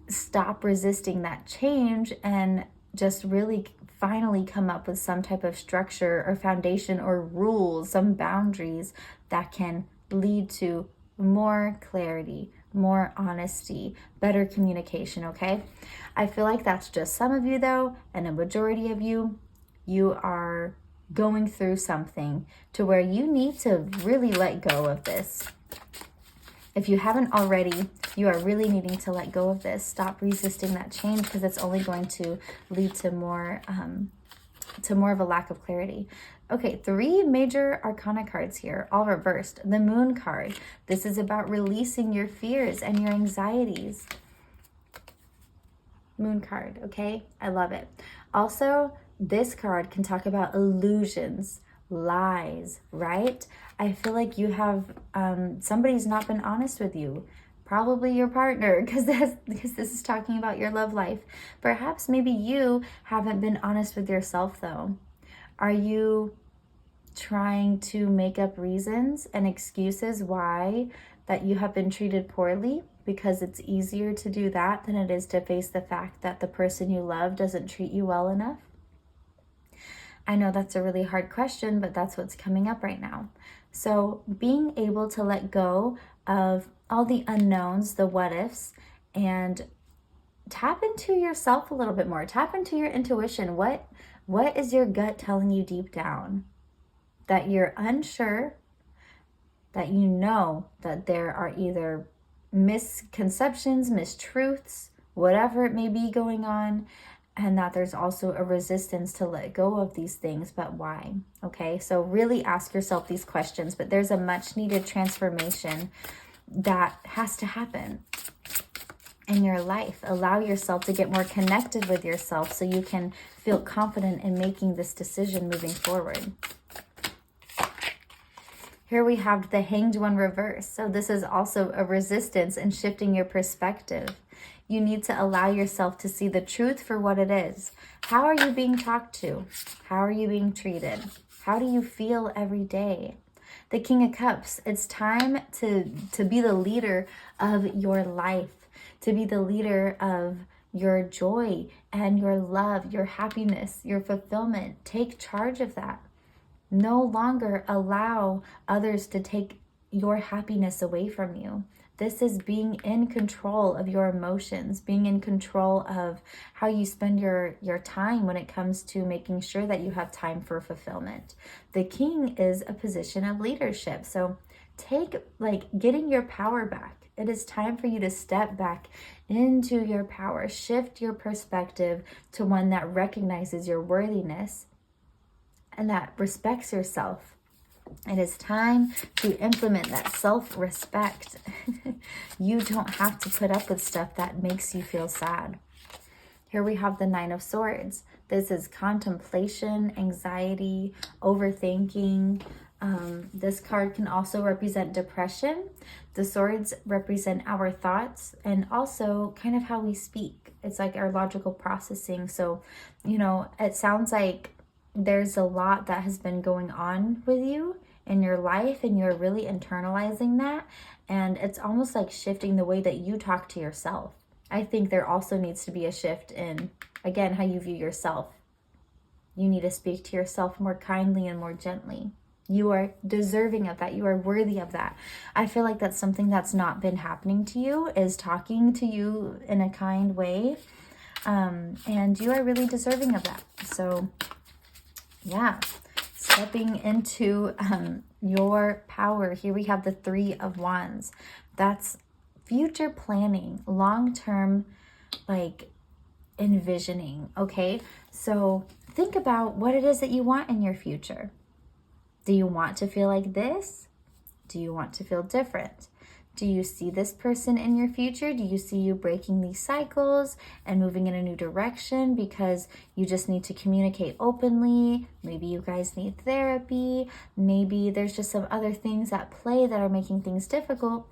Stop resisting that change and just really finally come up with some type of structure or foundation or rules, some boundaries that can lead to more clarity, more honesty, better communication, okay? I feel like that's just some of you though, and a majority of you are going through something to where you need to really let go of this. If you haven't already, you are really needing to let go of this. Stop resisting that change because it's only going to lead to more of a lack of clarity. Okay, 3 major arcana cards here, all reversed. The Moon card. This is about releasing your fears and your anxieties. Moon card, okay? I love it. Also, this card can talk about illusions, lies, right? I feel like you have, somebody's not been honest with you. Probably your partner, because this is talking about your love life. Perhaps maybe you haven't been honest with yourself though. Are you trying to make up reasons and excuses why that you have been treated poorly? Because it's easier to do that than it is to face the fact that the person you love doesn't treat you well enough. I know that's a really hard question, but that's what's coming up right now. So being able to let go of all the unknowns, the what ifs, and tap into yourself a little bit more. Tap into your intuition. What is your gut telling you deep down? That you're unsure, that you know that there are either misconceptions, mistruths, whatever it may be going on, and that there's also a resistance to let go of these things, but why? Okay, so really ask yourself these questions, but there's a much needed transformation that has to happen in your life. Allow yourself to get more connected with yourself so you can feel confident in making this decision moving forward. Here we have the Hanged One reverse. So this is also a resistance in shifting your perspective. You need to allow yourself to see the truth for what it is. How are you being talked to? How are you being treated? How do you feel every day? The King of Cups, it's time to be the leader of your life, to be the leader of your joy and your love, your happiness, your fulfillment. Take charge of that. No longer allow others to take your happiness away from you. This is being in control of your emotions, being in control of how you spend your time when it comes to making sure that you have time for fulfillment. The King is a position of leadership. So getting your power back. It is time for you to step back into your power, shift your perspective to one that recognizes your worthiness and that respects yourself. It is time to implement that self-respect. You don't have to put up with stuff that makes you feel sad. Here we have the Nine of Swords. This is contemplation, anxiety, overthinking. This card can also represent depression. The swords represent our thoughts and also kind of how we speak. It's like our logical processing. So, it sounds like there's a lot that has been going on with you in your life and you're really internalizing that. And it's almost like shifting the way that you talk to yourself. I think there also needs to be a shift in, again, how you view yourself. You need to speak to yourself more kindly and more gently. You are deserving of that. You are worthy of that. I feel like that's something that's not been happening to you, is talking to you in a kind way. And you are really deserving of that. So yeah, stepping into your power. Here we have the Three of Wands. That's future planning, long-term, envisioning, okay? So think about what it is that you want in your future. Do you want to feel like this? Do you want to feel different? Do you see this person in your future? Do you see you breaking these cycles and moving in a new direction because you just need to communicate openly? Maybe you guys need therapy. Maybe there's just some other things at play that are making things difficult.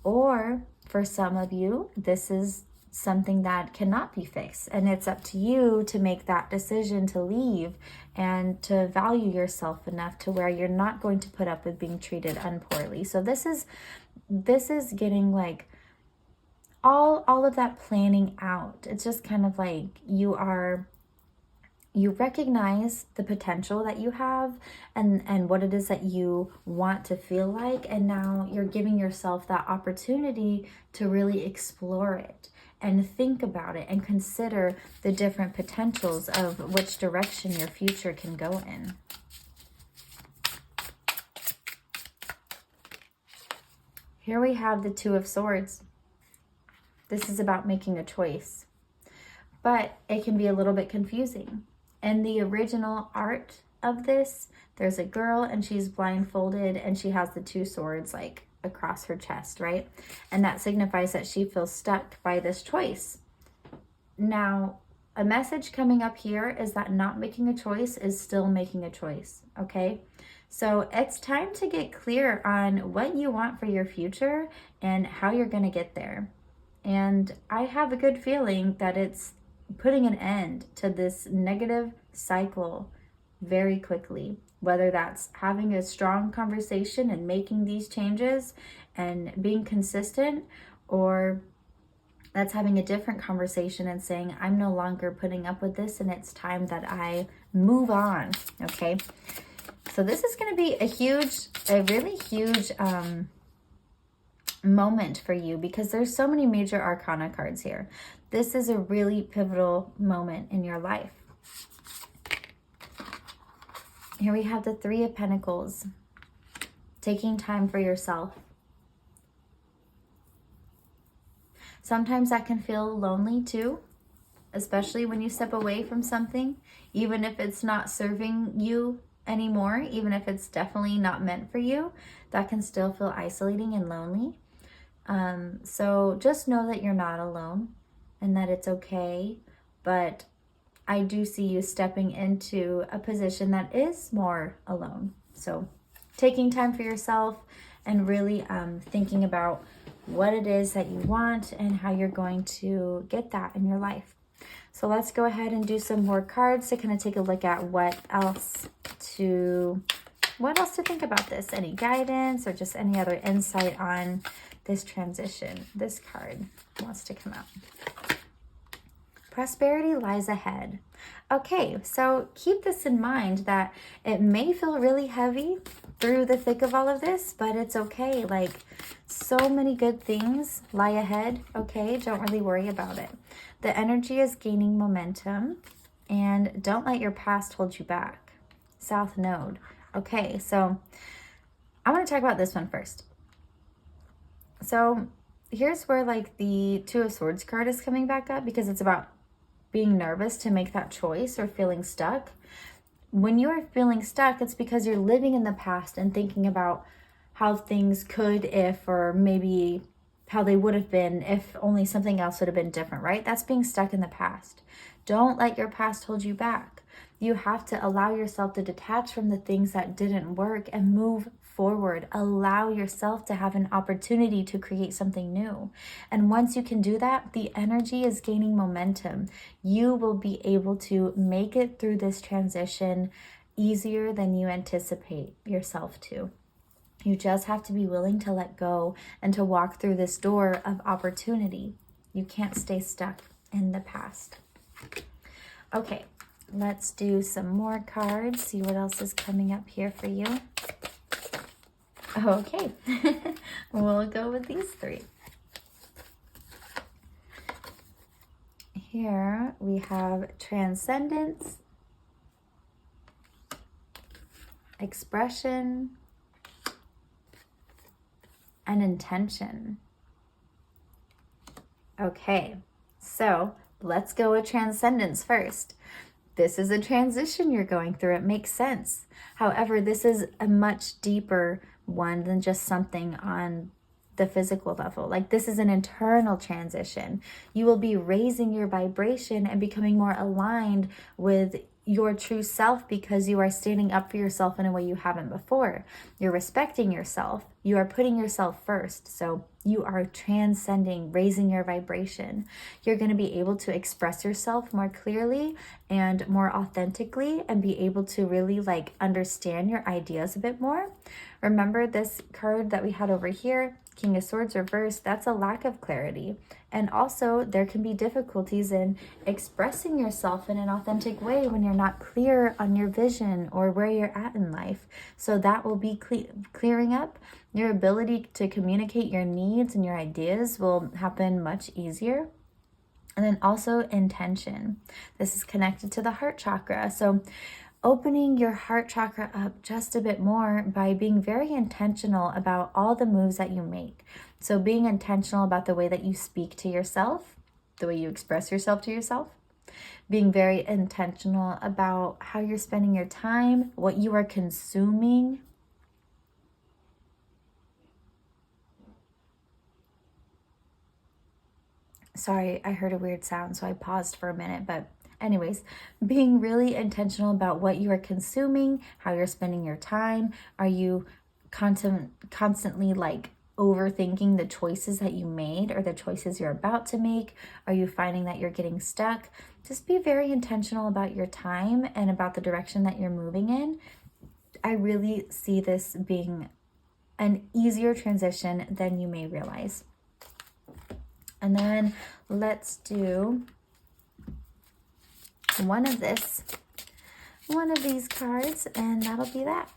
Or for some of you, this is something that cannot be fixed, and it's up to you to make that decision to leave and to value yourself enough to where you're not going to put up with being treated unpoorly. So this is getting all of that planning out. It's just kind of like you recognize the potential that you have and what it is that you want to feel like, and now you're giving yourself that opportunity to really explore it and think about it and consider the different potentials of which direction your future can go in. Here we have the Two of Swords. This is about making a choice, but it can be a little bit confusing. In the original art of this, there's a girl and she's blindfolded and she has the two swords across her chest, right? And that signifies that she feels stuck by this choice. Now, a message coming up here is that not making a choice is still making a choice, okay? So it's time to get clear on what you want for your future and how you're going to get there. And I have a good feeling that it's putting an end to this negative cycle very quickly, whether that's having a strong conversation and making these changes and being consistent, or that's having a different conversation and saying, I'm no longer putting up with this and it's time that I move on, okay? So this is going to be a really huge moment for you, because there's so many major arcana cards here. This is a really pivotal moment in your life. Here we have the Three of Pentacles, taking time for yourself. Sometimes that can feel lonely too, especially when you step away from something, even if it's not serving you anymore, even if it's definitely not meant for you, that can still feel isolating and lonely. So just know that you're not alone and that it's okay. But I do see you stepping into a position that is more alone. So taking time for yourself and really thinking about what it is that you want and how you're going to get that in your life. So let's go ahead and do some more cards to kind of take a look at what else to think about this. Any guidance or just any other insight on this transition. This card wants to come out. Prosperity lies ahead. Okay, so keep this in mind that it may feel really heavy through the thick of all of this, but it's okay. Like, so many good things lie ahead, okay? Don't really worry about it. The energy is gaining momentum, and don't let your past hold you back. South Node. Okay, so I want to talk about this one first. So here's where like the Two of Swords card is coming back up, because it's about being nervous to make that choice or feeling stuck. When you're feeling stuck, it's because you're living in the past and thinking about how things could, if, or maybe how they would have been if only something else would have been different, right? That's being stuck in the past. Don't let your past hold you back. You have to allow yourself to detach from the things that didn't work and move forward. Allow yourself to have an opportunity to create something new. And once you can do that, the energy is gaining momentum. You will be able to make it through this transition easier than you anticipate yourself to. You just have to be willing to let go and to walk through this door of opportunity. You can't stay stuck in the past. Okay, let's do some more cards, see what else is coming up here for you. Okay, we'll go with these three. Here we have transcendence, expression, and intention. Okay, so let's go with transcendence first. This is a transition you're going through. It makes sense. However, this is a much deeper one than just something on the physical level. Like, this is an internal transition. You will be raising your vibration and becoming more aligned with your true self, because you are standing up for yourself in a way you haven't before. You're respecting yourself. You are putting yourself first. So you are transcending, raising your vibration. You're going to be able to express yourself more clearly and more authentically, and be able to really like understand your ideas a bit more. Remember this card that we had over here, King of Swords reversed, that's a lack of clarity. And also there can be difficulties in expressing yourself in an authentic way when you're not clear on your vision or where you're at in life. So that will be clearing up. Your ability to communicate your needs and your ideas will happen much easier. And then also intention. This is connected to the heart chakra. So opening your heart chakra up just a bit more by being very intentional about all the moves that you make. So being intentional about the way that you speak to yourself, the way you express yourself to yourself, being very intentional about how you're spending your time, what you are consuming. Sorry, I heard a weird sound, so I paused for a minute, but Anyways, being really intentional about what you are consuming, how you're spending your time. Are you constantly like overthinking the choices that you made or the choices you're about to make? Are you finding that you're getting stuck? Just be very intentional about your time and about the direction that you're moving in. I really see this being an easier transition than you may realize. And then let's do one of these cards, and that'll be that.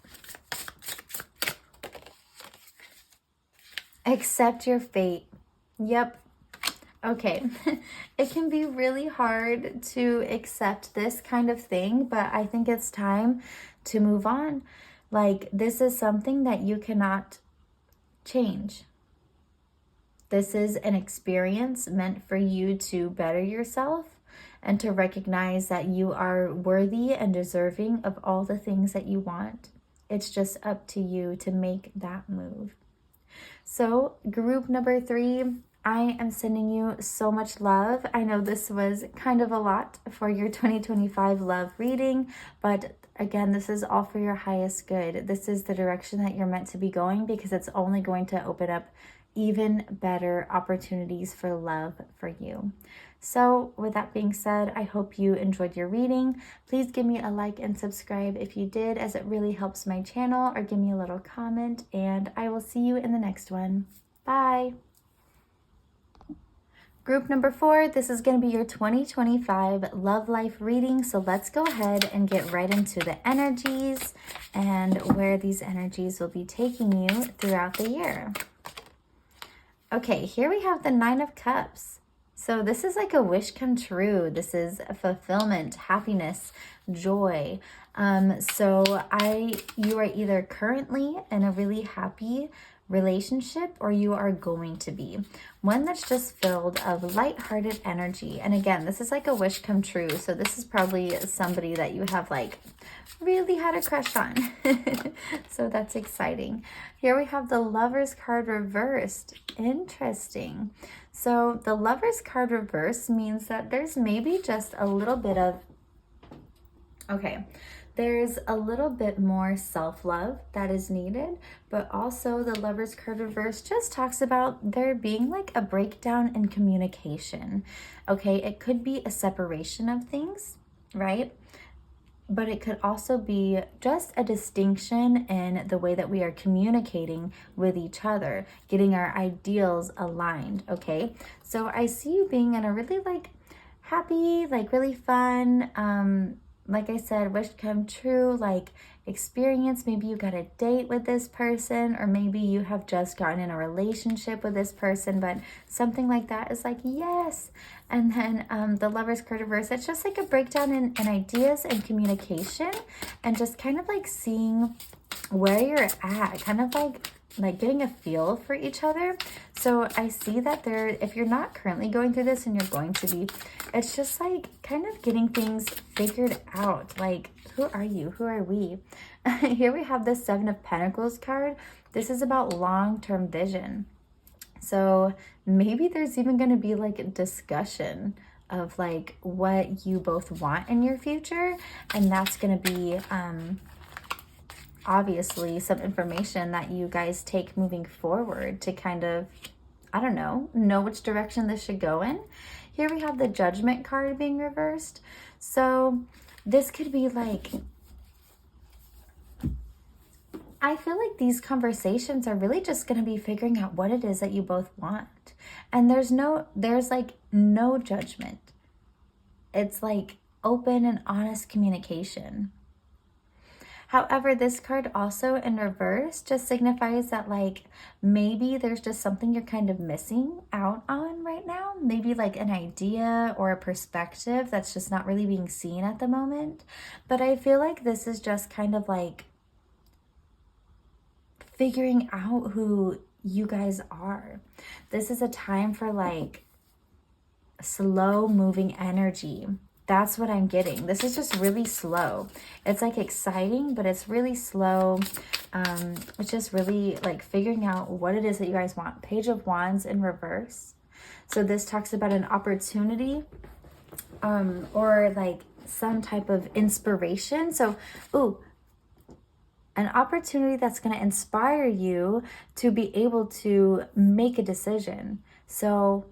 Accept your fate. Yep. Okay. It can be really hard to accept this kind of thing, but I think it's time to move on. Like, this is something that you cannot change. This is an experience meant for you to better yourself and to recognize that you are worthy and deserving of all the things that you want. It's just up to you to make that move. So, group number 3, I am sending you so much love. I know this was kind of a lot for your 2025 love reading, but again, this is all for your highest good. This is the direction that you're meant to be going, because it's only going to open up even better opportunities for love for you. So with that being said, I hope you enjoyed your reading. Please give me a like and subscribe if you did, as it really helps my channel, or give me a little comment, and I will see you in the next one. Bye. Group number 4, this is going to be your 2025 love life reading. So let's go ahead and get right into the energies and where these energies will be taking you throughout the year. Okay, here we have the 9 of Cups. So this is like a wish come true. This is a fulfillment, happiness, joy. You are either currently in a really happy relationship, or you are going to be one that's just filled of lighthearted energy. And again, this is like a wish come true. So this is probably somebody that you have like really had a crush on. So that's exciting. Here we have the Lovers card reversed. Interesting. So the Lovers card reversed means that there's maybe just a little bit of, there's a little bit more self-love that is needed, but also the Lovers card reverse just talks about there being like a breakdown in communication. Okay, it could be a separation of things, right? But it could also be just a distinction in the way that we are communicating with each other, getting our ideals aligned, okay? So I see you being in a really like happy, like really fun, like I said, wish come true, like experience. Maybe you got a date with this person, or maybe you have just gotten in a relationship with this person, but something like that is like, yes. And then the Lovers card reverse, it's just like a breakdown in ideas and communication, and just kind of like seeing where you're at, kind of like getting a feel for each other. So I see that if you're not currently going through this and you're going to be, it's just like kind of getting things figured out. Like, who are you? Who are we? Here we have the 7 of Pentacles card. This is about long-term vision. So maybe there's even going to be like a discussion of like what you both want in your future. And that's going to be, obviously some information that you guys take moving forward to kind of, I don't know which direction this should go in. Here we have the Judgment card being reversed. So this could be like, I feel like these conversations are really just going to be figuring out what it is that you both want. And there's like no judgment. It's like open and honest communication. However, this card also in reverse just signifies that like maybe there's just something you're kind of missing out on right now. Maybe like an idea or a perspective that's just not really being seen at the moment. But I feel like this is just kind of like figuring out who you guys are. This is a time for like slow moving energy. That's what I'm getting. This is just really slow. It's like exciting, but it's really slow. It's just really like figuring out what it is that you guys want. Page of Wands in reverse. So this talks about an opportunity or like some type of inspiration. So, ooh, an opportunity that's going to inspire you to be able to make a decision. So,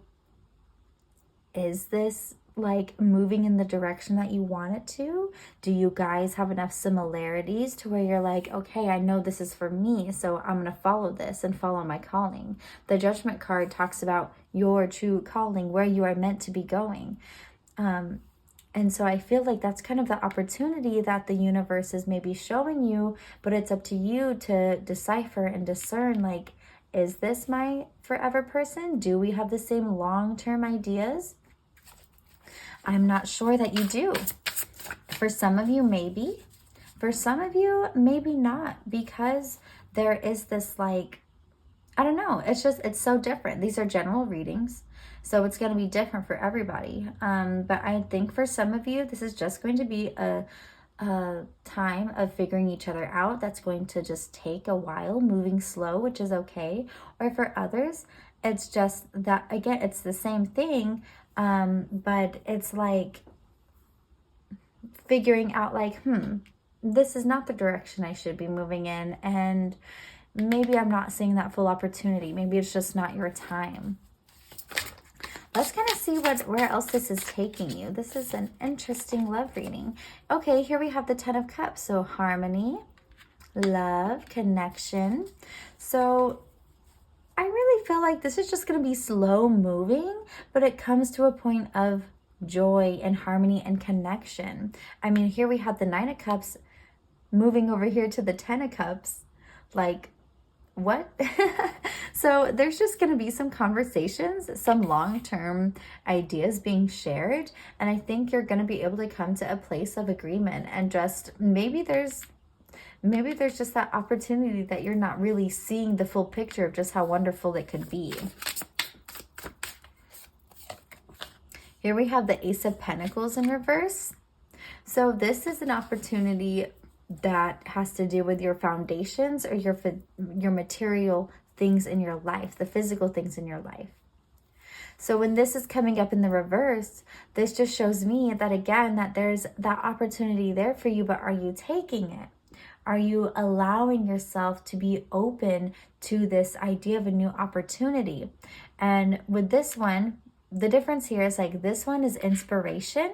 is this like moving in the direction that you want it to? Do you guys have enough similarities to where you're like, okay, I know this is for me, so I'm going to follow this and follow my calling? The Judgment card talks about your true calling, where you are meant to be going. And so I feel like that's kind of the opportunity that the universe is maybe showing you, but it's up to you to decipher and discern, like, is this my forever person? Do we have the same long-term ideas? I'm not sure that you do. For some of you, maybe. For some of you, maybe not, because there is this like, I don't know, it's so different. These are general readings, so it's going to be different for everybody. But I think for some of you, this is just going to be a time of figuring each other out. That's going to just take a while, moving slow, which is okay. Or for others, it's just that, again, it's the same thing, but it's like figuring out like, this is not the direction I should be moving in, and maybe I'm not seeing that full opportunity. Maybe it's just not your time. Let's kind of see where else this is taking you. This is an interesting love reading. Okay, here we have the 10 of Cups. So harmony, love, connection. So I really feel like this is just going to be slow moving, but it comes to a point of joy and harmony and connection. I mean, here we have the 9 of Cups moving over here to the 10 of Cups. Like, what? So there's just going to be some conversations, some long-term ideas being shared. And I think you're going to be able to come to a place of agreement, and just maybe there's just that opportunity that you're not really seeing the full picture of just how wonderful it could be. Here we have the Ace of Pentacles in reverse. So this is an opportunity that has to do with your foundations or your material things in your life, the physical things in your life. So when this is coming up in the reverse, this just shows me that, again, that there's that opportunity there for you, but are you taking it? Are you allowing yourself to be open to this idea of a new opportunity? And with this one, the difference here is like this one is inspiration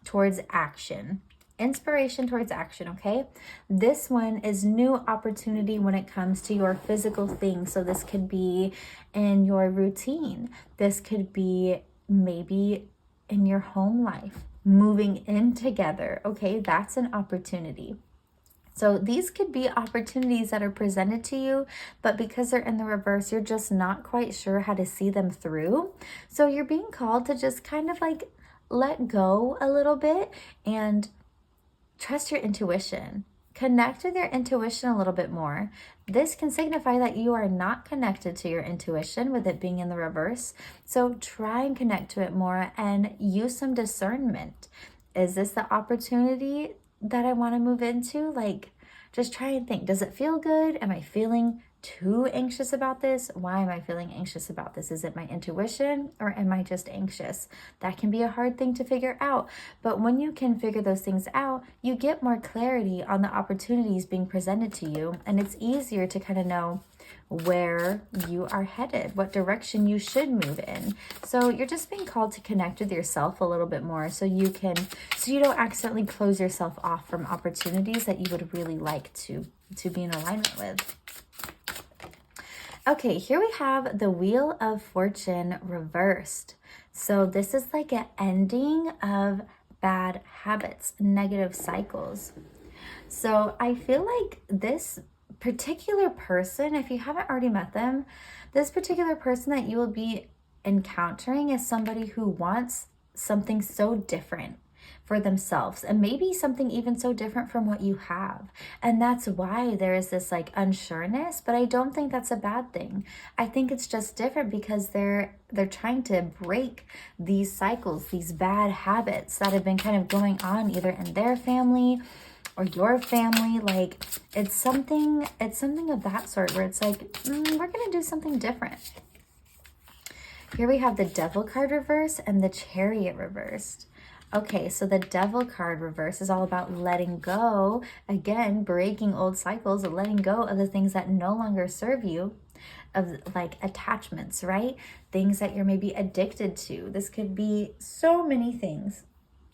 towards action. Inspiration towards action, okay? This one is new opportunity when it comes to your physical things. So this could be in your routine. This could be maybe in your home life, moving in together, okay? That's an opportunity. So these could be opportunities that are presented to you, but because they're in the reverse, you're just not quite sure how to see them through. So you're being called to just kind of like let go a little bit and trust your intuition. Connect with your intuition a little bit more. This can signify that you are not connected to your intuition with it being in the reverse. So try and connect to it more and use some discernment. Is this the opportunity that I want to move into? Like, just try and think, does it feel good? Am I feeling too anxious about this? Why am I feeling anxious about this? Is it my intuition, or am I just anxious? That can be a hard thing to figure out. But when you can figure those things out, you get more clarity on the opportunities being presented to you. And it's easier to kind of know where you are headed, what direction you should move in. So you're just being called to connect with yourself a little bit more so you don't accidentally close yourself off from opportunities that you would really like to be in alignment with. Okay, here we have the Wheel of Fortune reversed. So this is like an ending of bad habits, negative cycles. So I feel like this particular person, if you haven't already met them, this particular person that you will be encountering is somebody who wants something so different for themselves, and maybe something even so different from what you have. And that's why there is this like unsureness, but I don't think that's a bad thing. I think it's just different because they're trying to break these cycles, these bad habits that have been kind of going on either in their family or your family. Like it's something of that sort where it's like, we're gonna do something different. Here we have the Devil card reversed and the Chariot reversed. Okay, so the Devil card reverse is all about letting go. Again, breaking old cycles, letting go of the things that no longer serve you, of like attachments, right? Things that you're maybe addicted to. This could be so many things.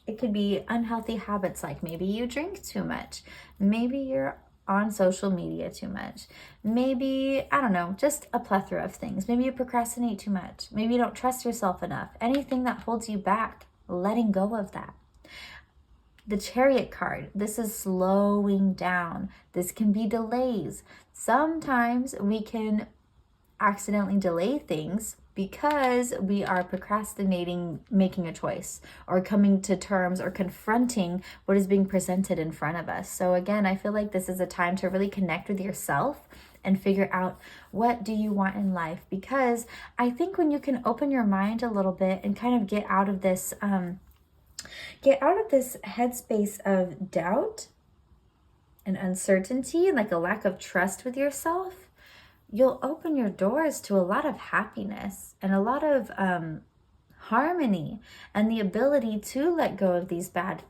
It could be unhealthy habits, like maybe you drink too much. Maybe you're on social media too much. Maybe, I don't know, just a plethora of things. Maybe you procrastinate too much. Maybe you don't trust yourself enough. Anything that holds you back, letting go of that. The Chariot card, this is slowing down. This can be delays. Sometimes we can accidentally delay things because we are procrastinating making a choice or coming to terms or confronting what is being presented in front of us. So again, I feel like this is a time to really connect with yourself and figure out, what do you want in life? Because I think when you can open your mind a little bit and kind of get out of this headspace of doubt and uncertainty and like a lack of trust with yourself, you'll open your doors to a lot of happiness and a lot of harmony and the ability to let go of these bad,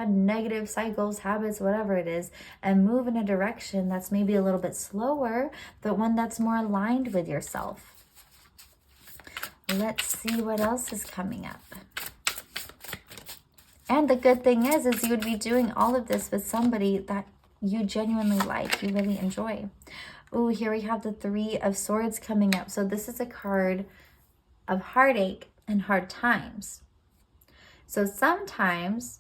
negative cycles, habits, whatever it is, and move in a direction that's maybe a little bit slower, but one that's more aligned with yourself. Let's see what else is coming up. And the good thing is you would be doing all of this with somebody that you genuinely like, you really enjoy. Oh, here we have the Three of Swords coming up. So this is a card of heartache and hard times. So sometimes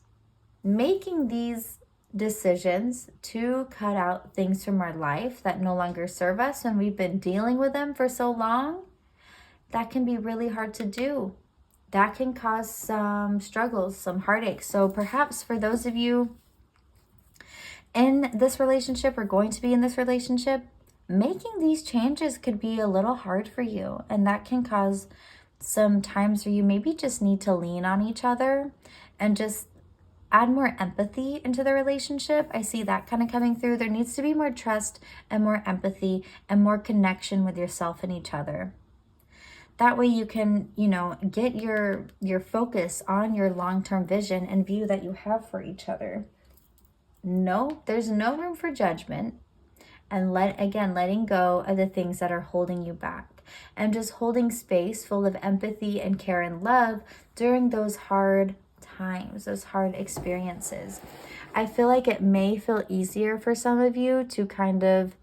making these decisions to cut out things from our life that no longer serve us and we've been dealing with them for so long, that can be really hard to do. That can cause some struggles, some heartache. So perhaps for those of you in this relationship or going to be in this relationship, making these changes could be a little hard for you, and that can cause some times where you maybe just need to lean on each other and just add more empathy into the relationship. I see that kind of coming through. There needs to be more trust and more empathy and more connection with yourself and each other. That way you can, get your focus on your long-term vision and view that you have for each other. No, there's no room for judgment. And letting go of the things that are holding you back and just holding space full of empathy and care and love during those hard times, those hard experiences. I feel like it may feel easier for some of you to kind of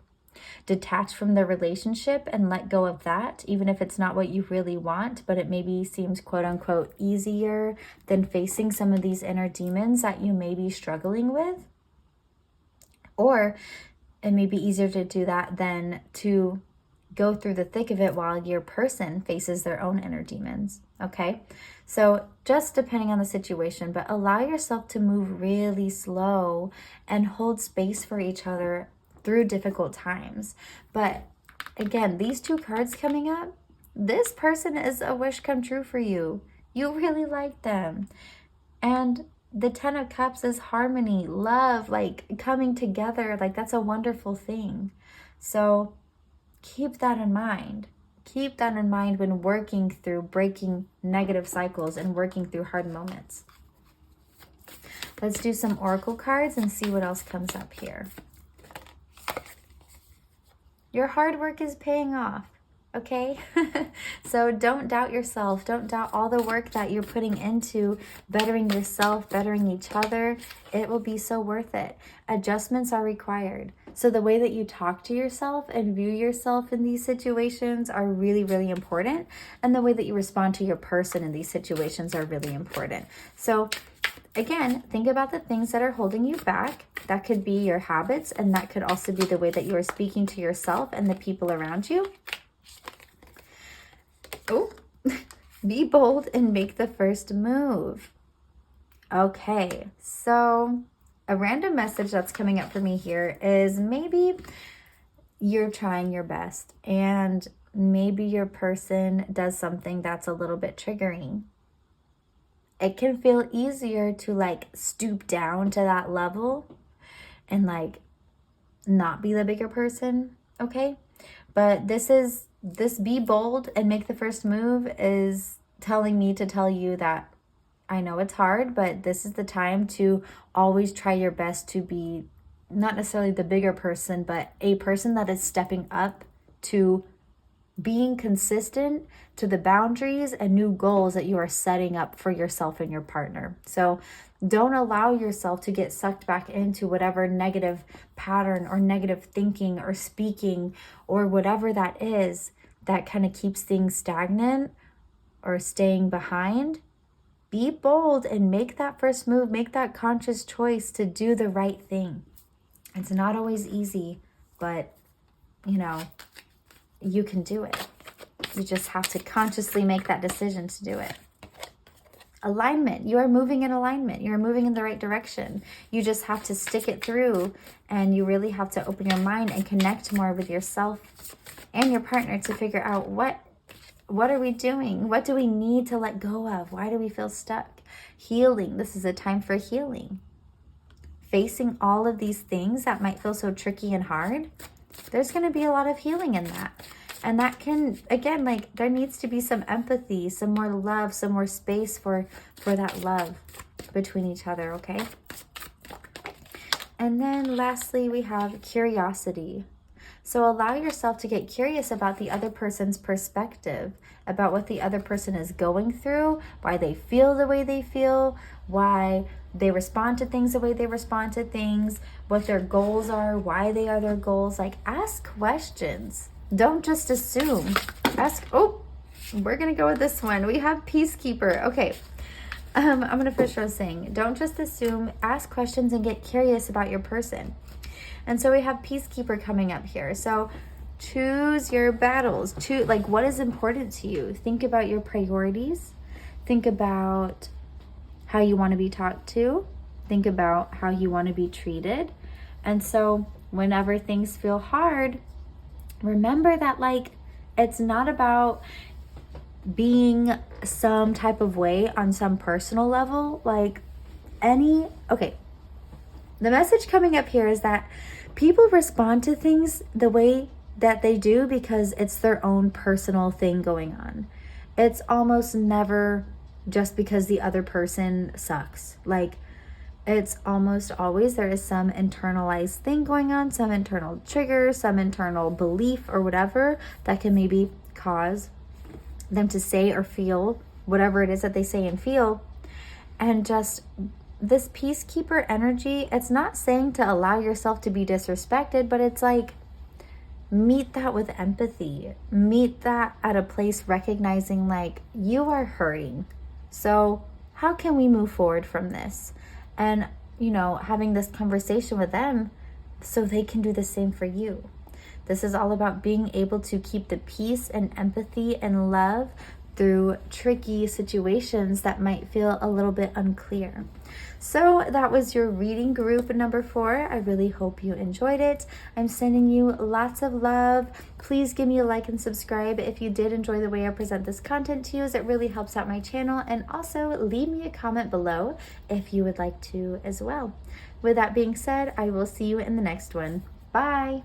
detach from the relationship and let go of that, even if it's not what you really want, but it maybe seems quote unquote easier than facing some of these inner demons that you may be struggling with. Or it may be easier to do that than to go through the thick of it while your person faces their own inner demons, okay? So just depending on the situation, but allow yourself to move really slow and hold space for each other through difficult times. But again, these two cards coming up, this person is a wish come true for you. You really like them. And the Ten of Cups is harmony, love, like coming together. Like that's a wonderful thing. So keep that in mind. Keep that in mind when working through breaking negative cycles and working through hard moments. Let's do some oracle cards and see what else comes up here. Your hard work is paying off. Okay? So don't doubt yourself. Don't doubt all the work that you're putting into bettering yourself, bettering each other. It will be so worth it. Adjustments are required. So the way that you talk to yourself and view yourself in these situations are really, really important. And the way that you respond to your person in these situations are really important. So again, think about the things that are holding you back. That could be your habits, and that could also be the way that you are speaking to yourself and the people around you. Oh, be bold and make the first move. Okay, so a random message that's coming up for me here is maybe you're trying your best and maybe your person does something that's a little bit triggering. It can feel easier to like stoop down to that level and like not be the bigger person, okay? But this is this be bold and make the first move is telling me to tell you that I know it's hard, but this is the time to always try your best to be not necessarily the bigger person, but a person that is stepping up to being consistent to the boundaries and new goals that you are setting up for yourself and your partner. So don't allow yourself to get sucked back into whatever negative pattern or negative thinking or speaking or whatever that is that kind of keeps things stagnant or staying behind. Be bold and make that first move, make that conscious choice to do the right thing. It's not always easy, but you can do it. You just have to consciously make that decision to do it. Alignment. You are moving in alignment. You are moving in the right direction. You just have to stick it through, and you really have to open your mind and connect more with yourself and your partner to figure out what are we doing? What do we need to let go of? Why do we feel stuck? Healing. This is a time for healing. Facing all of these things that might feel so tricky and hard, there's going to be a lot of healing in that. And that can, again, there needs to be some empathy, some more love, some more space for that love between each other, okay? And then lastly, we have curiosity. So allow yourself to get curious about the other person's perspective, about what the other person is going through, why they feel the way they feel, why they respond to things the way they respond to things, what their goals are, why they are their goals. Ask questions. Don't just assume. We're going to go with this one. We have Peacekeeper. Okay. I'm going to finish what I was saying. Don't just assume. Ask questions and get curious about your person. And so we have Peacekeeper coming up here. So choose your battles. What is important to you? Think about your priorities. Think about how you want to be talked to. Think about how you want to be treated. And so whenever things feel hard, remember that it's not about being some type of way on some personal level. The message coming up here is that people respond to things the way that they do because it's their own personal thing going on. It's almost never just because the other person sucks. It's almost always there is some internalized thing going on, some internal trigger, some internal belief or whatever that can maybe cause them to say or feel whatever it is that they say and feel. And just this Peacekeeper energy, it's not saying to allow yourself to be disrespected, but it's meet that with empathy. Meet that at a place recognizing you are hurting. So how can we move forward from this? And, having this conversation with them so they can do the same for you. This is all about being able to keep the peace and empathy and love through tricky situations that might feel a little bit unclear. So that was your reading group number 4. I really hope you enjoyed it. I'm sending you lots of love. Please give me a like and subscribe if you did enjoy the way I present this content to you, as it really helps out my channel. And also leave me a comment below if you would like to as well. With that being said, I will see you in the next one. Bye.